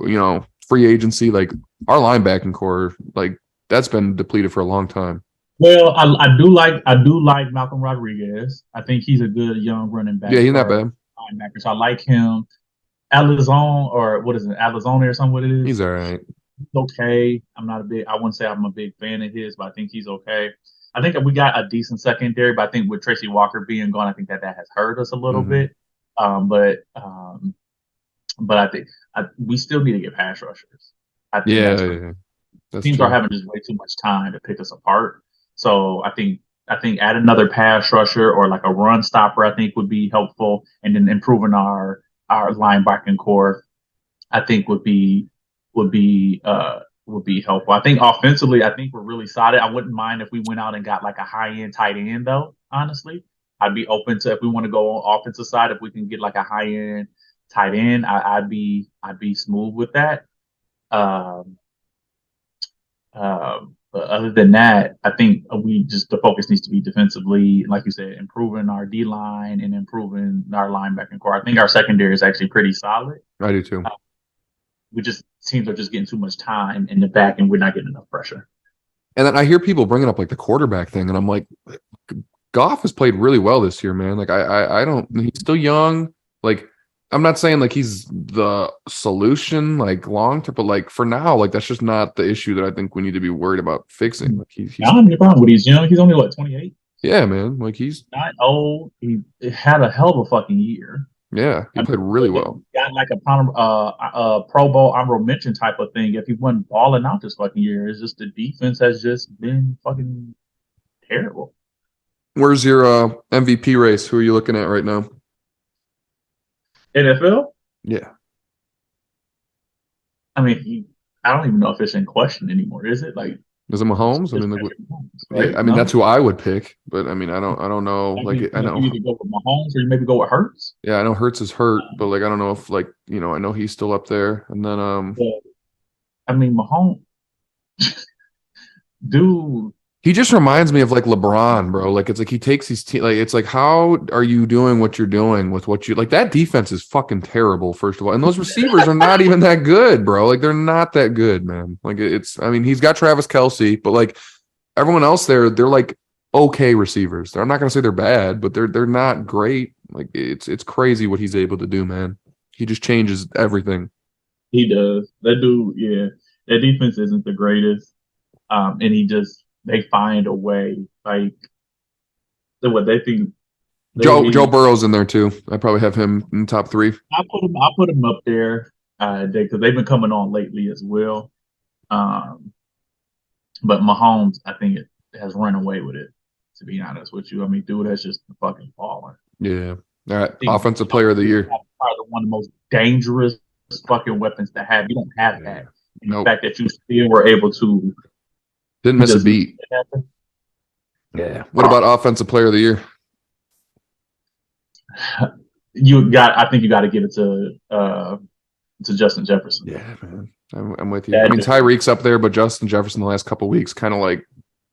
free agency. Like our linebacking core, like that's been depleted for a long time. well, I do like Malcolm Rodriguez. I think he's a good young running back Yeah, he's not or bad. linebacker. So I like him. Alizon or what is it, Alizona or something? What it is? He's all right. Okay. I wouldn't say I'm a big fan of his, but I think he's okay. I think we got a decent secondary, but I think with Tracy Walker being gone, I think that has hurt us a little hmm bit. But I think we still need to get pass rushers. I think Yeah, that's teams are true. having just way too much time to pick us apart. So I think add another pass rusher or like a run stopper, I think would be helpful, and then improving our linebacking core, I think would be helpful. I think offensively, I think we're really solid. I wouldn't mind if we went out and got like a high end tight end though. Honestly, I'd be open to if we want to go on offensive side. If we can get like a high end tight end, I'd be smooth with that. Um, but other than that, I think the focus needs to be defensively, like you said, improving our D line and improving our linebacking core. I think our secondary is actually pretty solid. I do too. We just teams are just getting too much time in the back, and we're not getting enough pressure. And then I hear people bringing up like the quarterback thing, and I'm like, Goff has played really well this year, man. Like I don't. He's still young. Like I'm not saying like he's the solution, like long term, but like for now, like that's just not the issue that I think we need to be worried about fixing. Like I don't have any problem with he's young. He's only what 28, yeah, man. Like he's not old. He had a hell of a fucking year. yeah, he I played really well. got like a Pro Bowl honorable mention type of thing. If he wasn't balling out this fucking year, it's just the defense has just been fucking terrible. Where's your MVP race? Who are you looking at right now? NFL, Yeah, I mean, I don't even know if it's in question anymore. Is it like is it Mahomes? I it's mean, like, Patrick Mahomes, yeah, right? I mean No, that's who I would pick, but I mean I don't know. I Like mean, I you know either go with Mahomes or you maybe go with Hurts. yeah, I know Hurts is hurt, but like I don't know if like I know he's still up there. And then But I mean, Mahomes, dude. He just reminds me of like LeBron, bro. Like it's like he takes these like it's like how are you doing what you're doing with what you like that defense is fucking terrible, first of all. And those receivers are not even that good, bro. Like they're not that good, man. Like it's I mean, he's got Travis Kelce, but like everyone else there, they're like okay receivers. I'm not gonna say they're bad, but they're not great. Like it's crazy what he's able to do, man. He just changes everything. He does. That dude, yeah. That defense isn't the greatest. And they find a way. Like what they think Joe Burrow's in there too. I probably have him in the top three. I put him up there, because they've been coming on lately as well. Um, but Mahomes, I think it has run away with it. To be honest with you, I mean, dude, that's just fucking falling. Yeah. All right. I think Offensive player of the year. probably one of the most dangerous fucking weapons to have. You don't have Yeah. that. And Nope. the fact that you still were able to Didn't miss a beat. Yeah. What about offensive player of the year? I think you got to give it to Justin Jefferson. Yeah, man. I'm with you. I mean, Tyreek's up there, but Justin Jefferson the last couple of weeks kind of like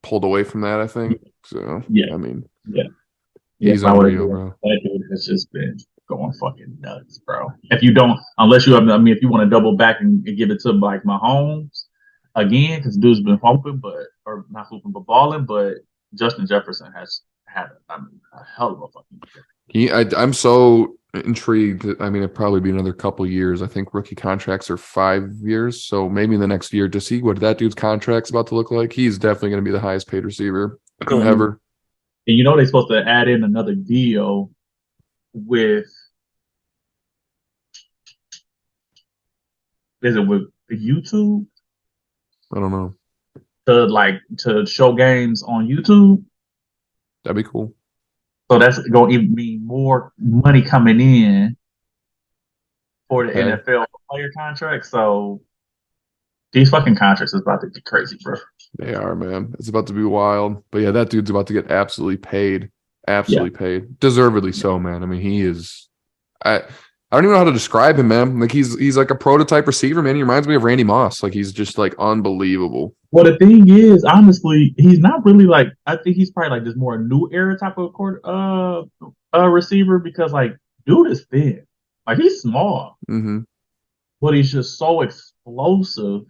pulled away from that, I think. So, yeah. I mean, yeah. He's unreal, bro. That dude has just been going fucking nuts, bro. If you want to double back and give it to like Mahomes again, because dude's been hooping, or not hooping, but balling, but Justin Jefferson has had a hell of a fucking year. I'm so intrigued. I mean, it'll probably be another couple years. I think rookie contracts are 5 years, so maybe in the next year to see what that dude's contract's about to look like. He's definitely going to be the highest paid receiver ever. And they're supposed to add in another deal with YouTube? I don't know. To show games on YouTube. That'd be cool. So that's going to even mean more money coming in for the NFL player contract. So these fucking contracts is about to get crazy, bro. They are, man. It's about to be wild. But yeah, that dude's about to get absolutely paid. Absolutely paid. Deservedly so, man. I mean, he is I don't even know how to describe him, man. Like he's like a prototype receiver, man. He reminds me of Randy Moss. Like he's just like unbelievable. Well, the thing is, honestly, he's not really like. I think he's probably like this more new era type of receiver because like dude is thin, like he's small, but he's just so explosive,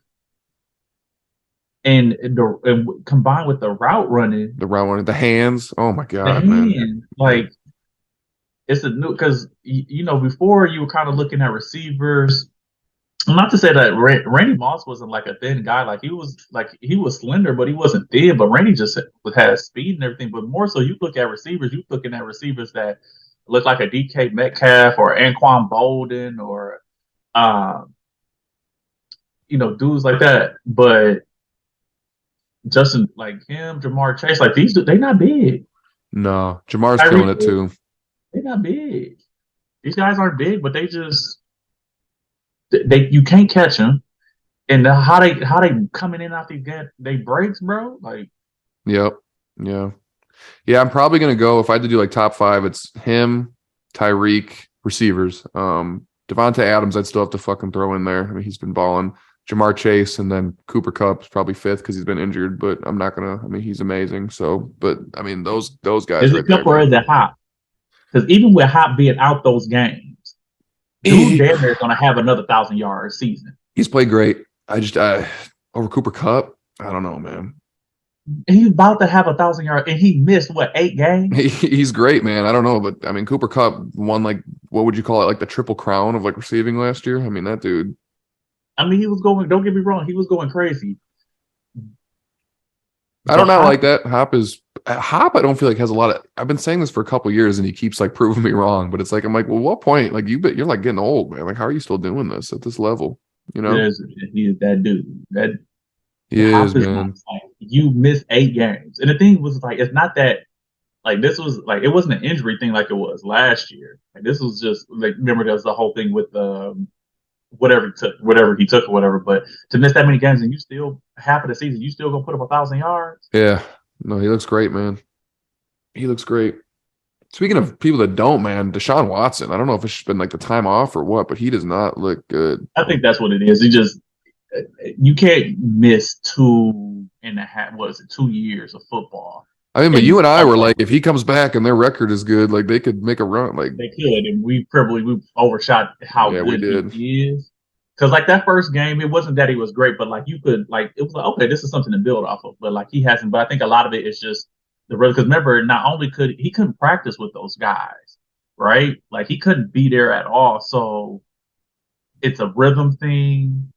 and combined with the route running, the hands. Oh my god, man! Like it's a new because before you were kind of looking at receivers. Not to say that Randy Moss wasn't like a thin guy. Like he was slender, but he wasn't thin. But Randy just had speed and everything. But more so, you look at receivers. You're looking at receivers that look like a DK Metcalf or Anquan Bolden or, dudes like that. But Justin, like him, Jamar Chase, like they not big. No, Jamar's killing it too. They're not big. These guys aren't big, but they just. You can't catch them, and how they coming in off they breaks, bro. Like, yeah. I'm probably gonna go if I had to do like top 5. It's him, Tyreek, receivers. Devontae Adams, I'd still have to fucking throw in there. I mean, he's been balling. Jamar Chase, and then Cooper Kupp's probably 5th because he's been injured. But I'm not gonna. I mean, he's amazing. So, but I mean, those guys. Is it Kupp or is it Hop? Because even with Hop being out those games. Dude, damn near going to have another 1,000-yard season. He's played great. Over Cooper Kupp, I don't know, man. He's about to have 1,000-yard, and he missed 8 games. He's great, man. I don't know, but I mean, Cooper Kupp won like what would you call it, like the triple crown of like receiving last year. I mean, that dude. I mean, he was going. Don't get me wrong, he was going crazy. I don't know like that. Hop. I don't feel like has a lot of. I've been saying this for a couple of years, and he keeps like proving me wrong. But it's like I'm like, well, what point? Like you're like getting old, man. Like how are you still doing this at this level? You know, he is that dude. He is, man. Like, you missed 8 games, and the thing was like, it's not that. Like this was like it wasn't an injury thing like it was last year. Like this was just like remember there was the whole thing with whatever he took or whatever. But to miss that many games and you still half of the season, you still gonna put up 1,000 yards? Yeah. No, he looks great, man. He looks great. Speaking of people that don't, man, Deshaun Watson. I don't know if it's just been like the time off or what, but he does not look good. I think that's what it is. You can't miss 2 and a half, was it 2 years of football. I mean, but you And and I were like, if he comes back and their record is good, like they could make a run. Like, they could, and we overshot how yeah, we good he did. is. Because like that first game, it wasn't that he was great, but like you could like it was like okay, this is something to build off of. But like he hasn't. But I think a lot of it is just the rhythm. Because remember, not only could he couldn't practice with those guys, right? Like he couldn't be there at all. So it's a rhythm thing.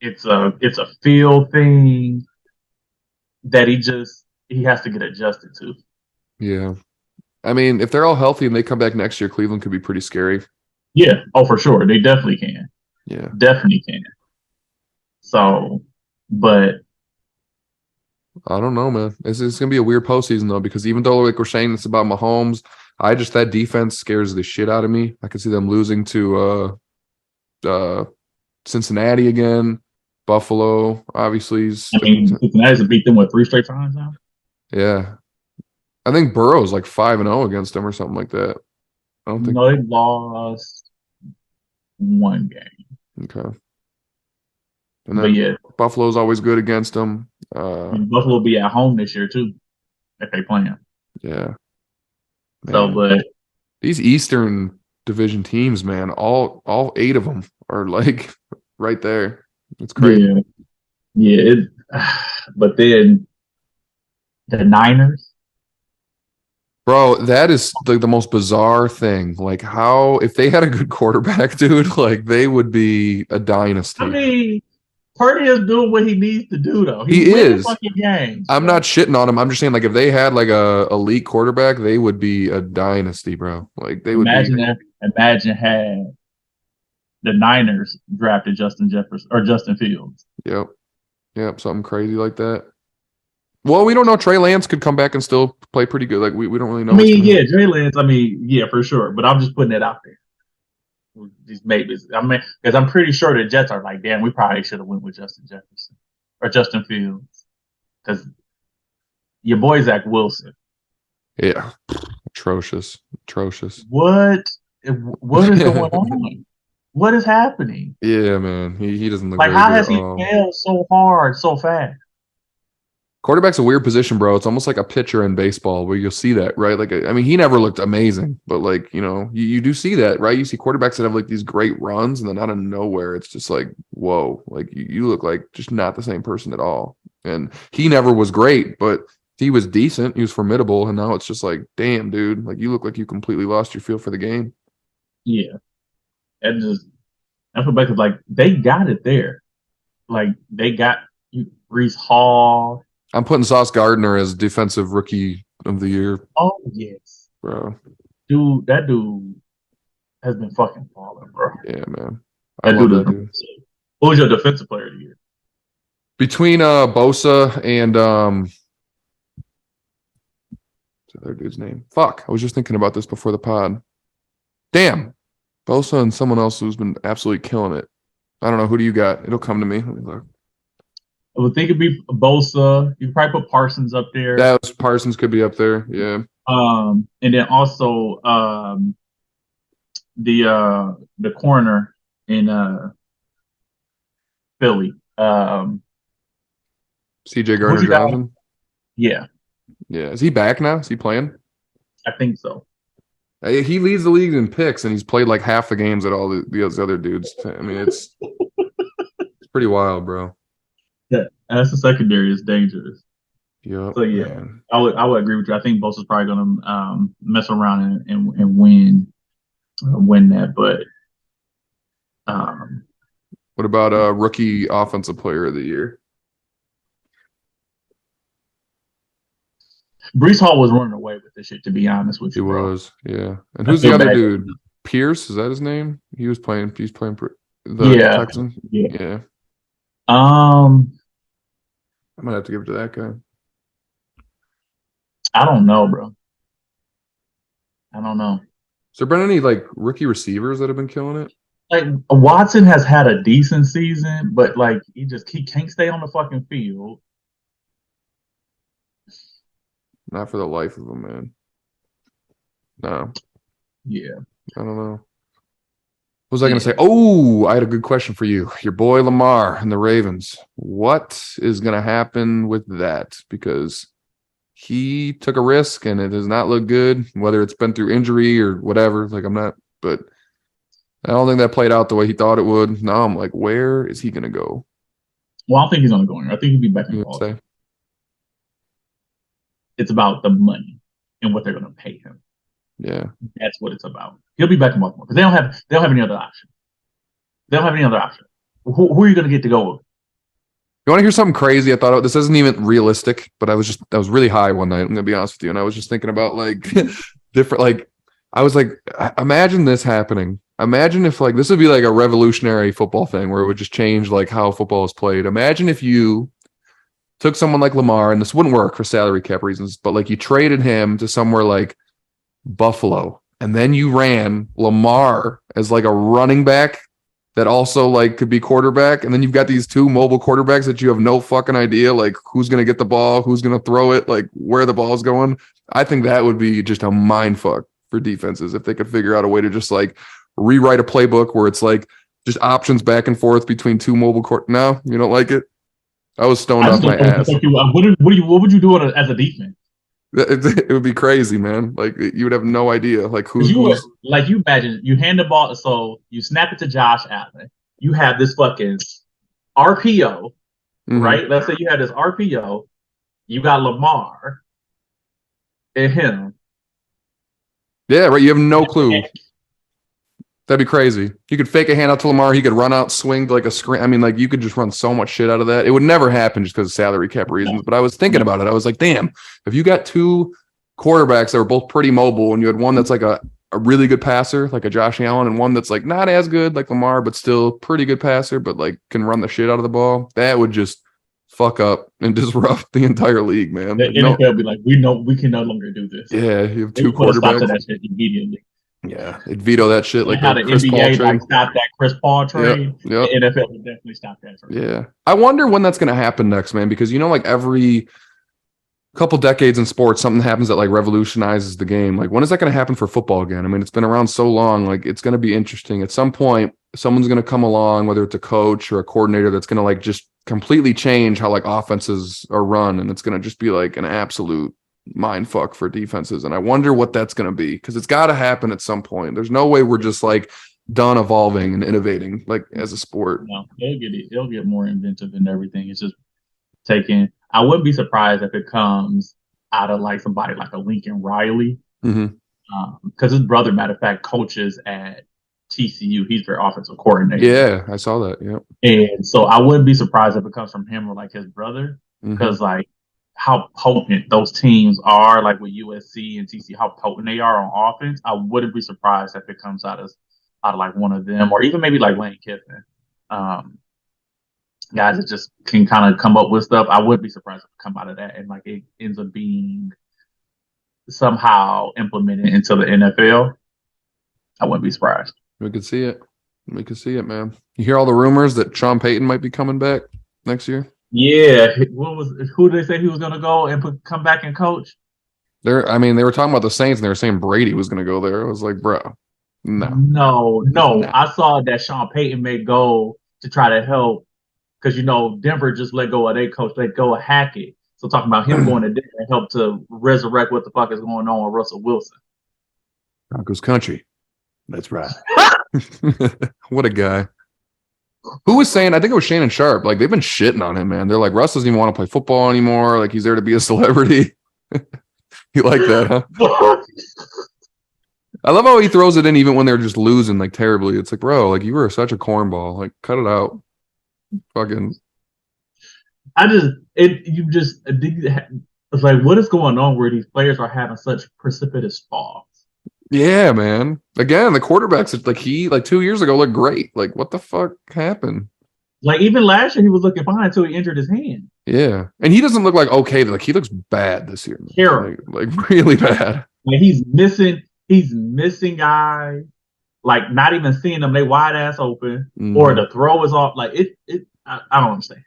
It's a feel thing that he has to get adjusted to. Yeah. I mean, if they're all healthy and they come back next year, Cleveland could be pretty scary. Yeah. Oh, for sure. They definitely can. Yeah. Definitely can. So, but I don't know, man. It's gonna be a weird postseason though, because even though like we're saying this about Mahomes, that defense scares the shit out of me. I could see them losing to Cincinnati again. Buffalo, obviously, is I like, mean, Cincinnati's beat them what 3 straight times now. yeah. I think Burrow's like 5-0 against them or something like that. I don't think. No, they lost one game. Okay. And But then yeah, Buffalo's always good against them. and Buffalo will be at home this year too if they play them. Yeah, So, man. but These Eastern Division teams, man, all 8 of them are like right there. It's crazy. yeah, yeah. But then the Niners. Bro, that is like the most bizarre thing. Like how if they had a good quarterback, dude, like they would be a I dynasty. mean, Purdy is doing what he needs to do though. He's He winning is. fucking games, I'm not bro. shitting on him. I'm just saying, like, if they had like a elite quarterback, they would be a dynasty, bro. Like they would be. Imagine that. Imagine had the Niners drafted Justin Jefferson or Justin Fields. Yep, yep, something crazy like that. Well, we don't know. Trey Lance could come back and still play pretty good. Like we don't really know I what's mean, gonna yeah, happen. Jay Lance. I mean, yeah, for sure. But I'm just putting it out there. These maybes. I mean, because I'm pretty sure the Jets are like, damn, we probably should have went with Justin Jefferson or Justin Fields because your boy Zach Wilson. Yeah, atrocious, atrocious. What? What is going on? What is happening? Yeah, man. He doesn't look Like, very how good has at he all. failed so hard, so fast? Quarterback's a weird position, bro. It's almost like a pitcher in baseball where you'll see that, right? Like, I mean, he never looked amazing, but like, you do see that, right? You see quarterbacks that have like these great runs and then out of nowhere, it's just like, whoa, like you look like just not the same person at all. And he never was great, but he was decent. He was formidable. And now it's just like, damn, dude, like you look like you completely lost your feel for the game. Yeah, and just I feel bad 'cause, like they got it there. Like they got Brees Hall. I'm putting Sauce Gardner as defensive rookie of the year, Oh yes, bro. dude, that dude has been fucking falling, bro. Yeah, man. I That love dude is. that dude. Who was your defensive player of the year? Between Bosa and what's the other dude's name? Fuck. I was just thinking about this before the pod. Damn. Bosa and someone else who's been absolutely killing it. I don't know. Who do you got? It'll come to me. Let me look. I would think it'd be Bosa. You could probably put Parsons up there. That was Parsons could be up there. Yeah. And then also the corner in Philly. CJ Who's Gardner you got? Johnson. Yeah, Yeah. Is he back now? Is he playing? I think so. He leads the league in picks and he's played like half the games that all the other dudes. I mean, it's pretty wild, bro. Yeah, that's the secondary is dangerous. Yep, So yeah, man. I would agree with you. I think Bosa's probably going to mess around and win that. But um, What about rookie offensive player of the year? Brees Hall was running away with this shit. To be honest with He you, bro, was, yeah. And I who's the feel other bad. dude? Pierce, is that his name? He's playing for the Yeah, Texans. yeah. Yeah. Um, I might have to give it to that guy. I don't know, bro. I don't know. Has there been any like rookie receivers that have been killing it? Like Watson has had a decent season, but like he can't stay on the fucking field. Not for the life of him, man. No, Yeah. I don't know. What was I going to say? Oh, I had a good question for you. Your boy Lamar and the Ravens. What is going to happen with that? Because he took a risk and it does not look good, whether it's been through injury or whatever. Like, but I don't think that played out the way he thought it would. Now I'm like, where is he going to go? Well, I don't think he's going to go anywhere. I think he'll be back in Baltimore. It's about the money and what they're going to pay him. Yeah, that's what it's about. He'll be back in Baltimore because they don't have any other option. They don't have any other option. Who are you going to get to go with? You want to hear something crazy? I thought this isn't even realistic, but I was really high one night. I'm going to be honest with you, and I was just thinking about like different. Like I was like, imagine this happening. Imagine if like this would be like a revolutionary football thing where it would just change like how football is played. Imagine if you took someone like Lamar, and this wouldn't work for salary cap reasons, but like you traded him to somewhere like Buffalo, and then you ran Lamar as like a running back that also like could be quarterback, and then you've got these two mobile quarterbacks that you have no fucking idea like who's going to get the ball, who's going to throw it, like where the ball's going. I think that would be just a mind fuck for defenses if they could figure out a way to just like rewrite a playbook where it's like just options back and forth between two mobile court. No, you don't like it? I was stoned off my ass. What would you do as a defense? It would be crazy, man. Like you would have no idea, like like you imagine you hand the ball, so you snap it to Josh Allen. You have this fucking RPO, right? Let's say you have this RPO. You got Lamar and him. Yeah, right. You have no clue. That'd be crazy. You could fake a handout to Lamar. He could run out, swing like a screen. I mean, like you could just run so much shit out of that. It would never happen just because of salary cap reasons. But I was thinking about it. I was like, damn, if you got two quarterbacks that were both pretty mobile and you had one that's like a really good passer, like a Josh Allen, and one that's like not as good like Lamar, but still pretty good passer, but like can run the shit out of the ball, that would just fuck up and disrupt the entire league, man. The NFL would be like, we can no longer do this. Yeah, you have two quarterbacks. To that shit immediately. Yeah, it'd veto that shit. Like how the Chris NBA like stopped that Chris Paul trade. Yep. The NFL would definitely stop that trade. Yeah, I wonder when that's going to happen next, man. Because like every couple decades in sports, something happens that like revolutionizes the game. Like when is that going to happen for football again? I mean, it's been around so long. Like it's going to be interesting. At some point, someone's going to come along, whether it's a coach or a coordinator, that's going to like just completely change how like offenses are run, and it's going to just be like an absolute mind fuck for defenses. And I wonder what that's going to be, because it's got to happen at some point. There's no way we're just like done evolving and innovating like as a sport. No, they'll get more inventive and everything. It's just taking. I wouldn't be surprised if it comes out of like somebody like a Lincoln Riley, because his brother, matter of fact, coaches at TCU. He's their offensive coordinator. Yeah, I saw that. Yeah, and so I wouldn't be surprised if it comes from him or like his brother, because like how potent those teams are, like with USC and TCU, how potent they are on offense. I wouldn't be surprised if it comes out of like one of them, or even maybe like Lane Kiffin. Guys that just can kind of come up with stuff. I would be surprised if it come out of that and like it ends up being somehow implemented into the NFL. I wouldn't be surprised. We could see it. We could see it, man. You hear all the rumors that Sean Payton might be coming back next year? Yeah. Who did they say he was going to go and come back and coach? They were talking about the Saints, and they were saying Brady was going to go there. I was like, bro, no. I saw that Sean Payton may go to try to help, because Denver just let go of their coach, let go of Hackett. So talking about him going to Denver and help to resurrect what the fuck is going on with Russell Wilson. Broncos country. That's right. What a guy. Who was saying, I think it was Shannon Sharp, like they've been shitting on him, man. They're like, Russ doesn't even want to play football anymore. Like he's there to be a celebrity. You like that, huh? I love how he throws it in even when they're just losing like terribly. It's like, bro, like you were such a cornball. Like cut it out. Fucking. It's like, what is going on where these players are having such precipitous falls? Yeah, man. Again, the quarterbacks, like 2 years ago looked great. Like, what the fuck happened? Like even last year, he was looking fine until he injured his hand. Yeah, and he doesn't look like okay. Like he looks bad this year. Terrible. Like really bad. Like he's missing guys. Like not even seeing them, they wide ass open, or the throw is off. Like I don't understand.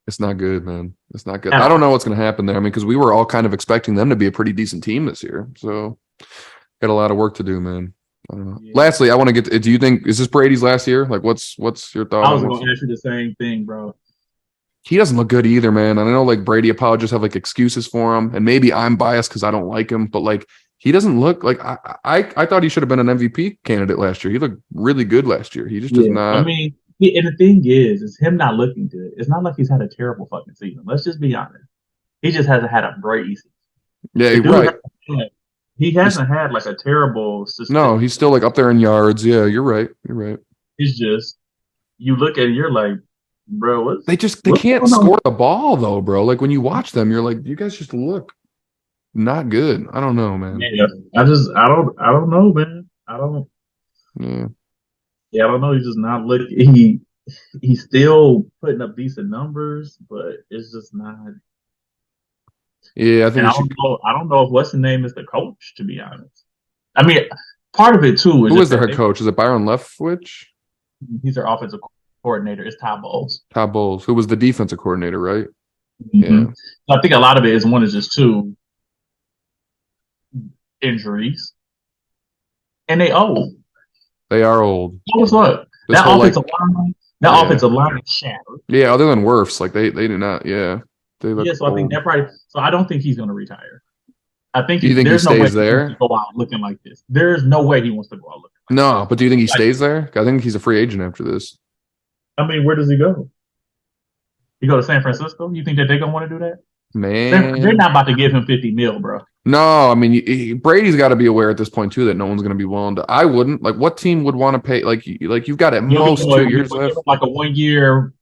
It's not good, man. It's not good. I don't know what's going to happen there. I mean, because we were all kind of expecting them to be a pretty decent team this year. So got a lot of work to do, man. I don't know. Yeah. Lastly, I want to get. Do you think is this Brady's last year? Like, what's your thought I on was what's? going to ask you the same thing, bro. He doesn't look good either, man. And I know like Brady apologists have like excuses for him, and maybe I'm biased because I don't like him, but like he doesn't look like I thought he should have been an MVP candidate last year. He looked really good last year. He just does Yeah, I not. mean, and the thing is him not looking good. It's not like he's had a terrible fucking season. Let's just be honest. He just hasn't had a great season. Yeah, The dude, right. he He's hasn't had like a terrible no, system. he's still like up there in yards. Yeah, you're right. You're right. It's just you look at it, you're like, bro, They what's can't going on? score the ball though, bro. Like when you watch them, you're like, you guys just look not good. I don't know, man. Yeah, I don't know, man. I don't. Yeah. Yeah, I don't know. He's just not looking. He's still putting up decent numbers, but it's just not. Yeah, I think And he should. I don't know if what's the name is the coach. To be honest, I mean, part of it too is Who just is their that head coach? Is it Byron Leftwich? he's their offensive coordinator. It's Todd Bowles. Todd Bowles, who was the defensive coordinator, right? Mm-hmm. Yeah. So I think a lot of it is one is just two injuries, and they old. They are old. What's up? This whole like That yeah. offensive line is shattered. Yeah, other than Wirfs, like they do not, yeah. They Yeah, look so I think old. that probably. So I don't think he's going to retire. I think Do you think he there's no way stays he wants to there? go out looking like this. There's no way he wants to go out looking No, but do you think he like stays there? I think he's a free agent after this. I mean, where does he go? He go to San Francisco? You think that they're gonna want to do that? They're Man. not about to give him 50 mil, bro. No, I mean Brady's got to be aware at this point too that no one's going to be willing to. I wouldn't. Like, what team would want to pay? Like you've got at most 2 years left. Like a 1 year,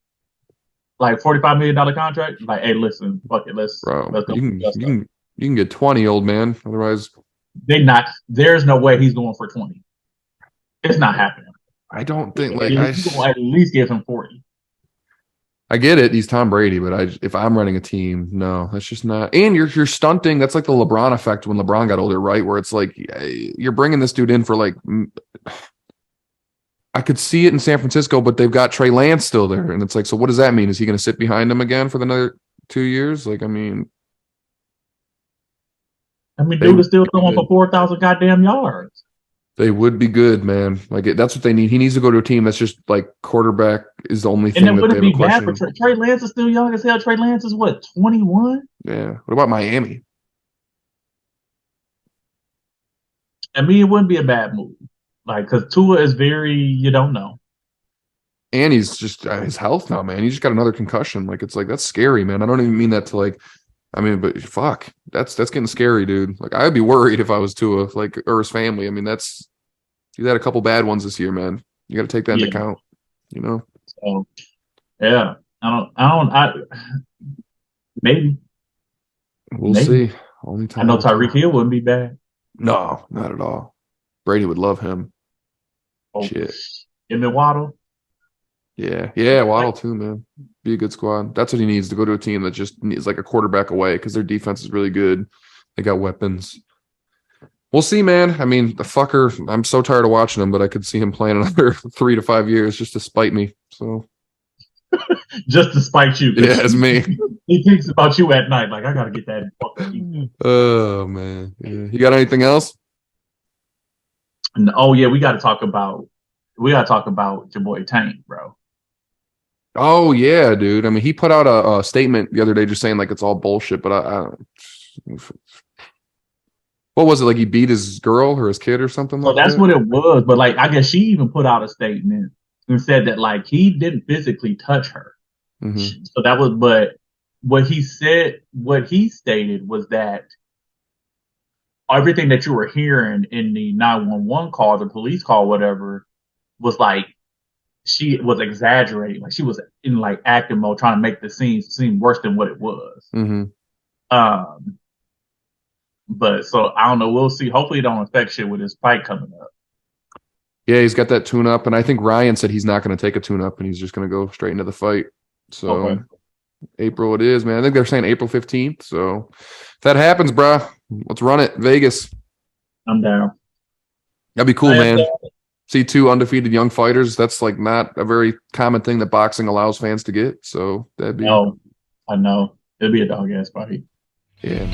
like $45 million contract. Like, hey, listen, fuck it, Bro, let's go. you can get 20, old man. Otherwise, They not. There's no way he's going for 20. It's not happening. I don't think like He's gonna at least give him 40. I get it. He's Tom Brady, but if I'm running a team, no, that's just not. And you're stunting. That's like the LeBron effect when LeBron got older, right? Where it's like you're bringing this dude in for like. I could see it in San Francisco, but they've got Trey Lance still there, and it's like, so what does that mean? Is he going to sit behind him again for another 2 years? Like, I mean, Dude is still throwing for 4,000 goddamn yards. They would be good, man. Like that's what they need. He needs to go to a team that's just like quarterback is the only thing that they have a question. Trey Lance is still young as hell. Trey Lance is what, 21? Yeah. What about Miami? I mean, it wouldn't be a bad move. Like, because Tua is very, you don't know. And he's just his health now, man. He just got another concussion. Like it's like that's scary, man. I don't even mean that to like. I mean, but fuck, that's getting scary, dude. Like I'd be worried if I was Tua, like or his family. I mean, he's had a couple bad ones this year, man. You got to take that into account, you know. So, yeah, maybe We'll see. Only time. I know Tyreek Hill wouldn't be bad. No, not at all. Brady would love him. Oh, shit. Him and Waddle. Yeah, Waddle too, man. Be a good squad. That's what he needs to go to a team that just needs like a quarterback away because their defense is really good. They got weapons. We'll see, man. I mean, the fucker, I'm so tired of watching him, but I could see him playing another 3 to 5 years just to spite me. So just to spite you. Yeah, it's me. He thinks about you at night. Like, I gotta get that fucking. Oh man. Yeah. You got anything else? Oh yeah, we gotta talk about your boy Tank, bro. Oh yeah, dude. I mean, he put out a statement the other day just saying like it's all bullshit, but I what was it, like he beat his girl or his kid or something like that? So that's what it was, but like I guess she even put out a statement and said that like he didn't physically touch her. Mm-hmm. So that was, but what he stated was that everything that you were hearing in the 911 call, the police call, whatever, was like she was exaggerating. Like she was in like acting mode, trying to make the scene seem worse than what it was. Mm-hmm. But so I don't know. We'll see. Hopefully, it don't affect shit with his fight coming up. Yeah, he's got that tune up, and I think Ryan said he's not going to take a tune up, and he's just going to go straight into the fight. So April it is, man. I think they're saying April 15th. So if that happens, bro, let's run it. Vegas. I'm down. That'd be cool, man. See two undefeated young fighters. That's like not a very common thing that boxing allows fans to get. So that'd be. No, I know. It'd be a dog ass fight. Yeah.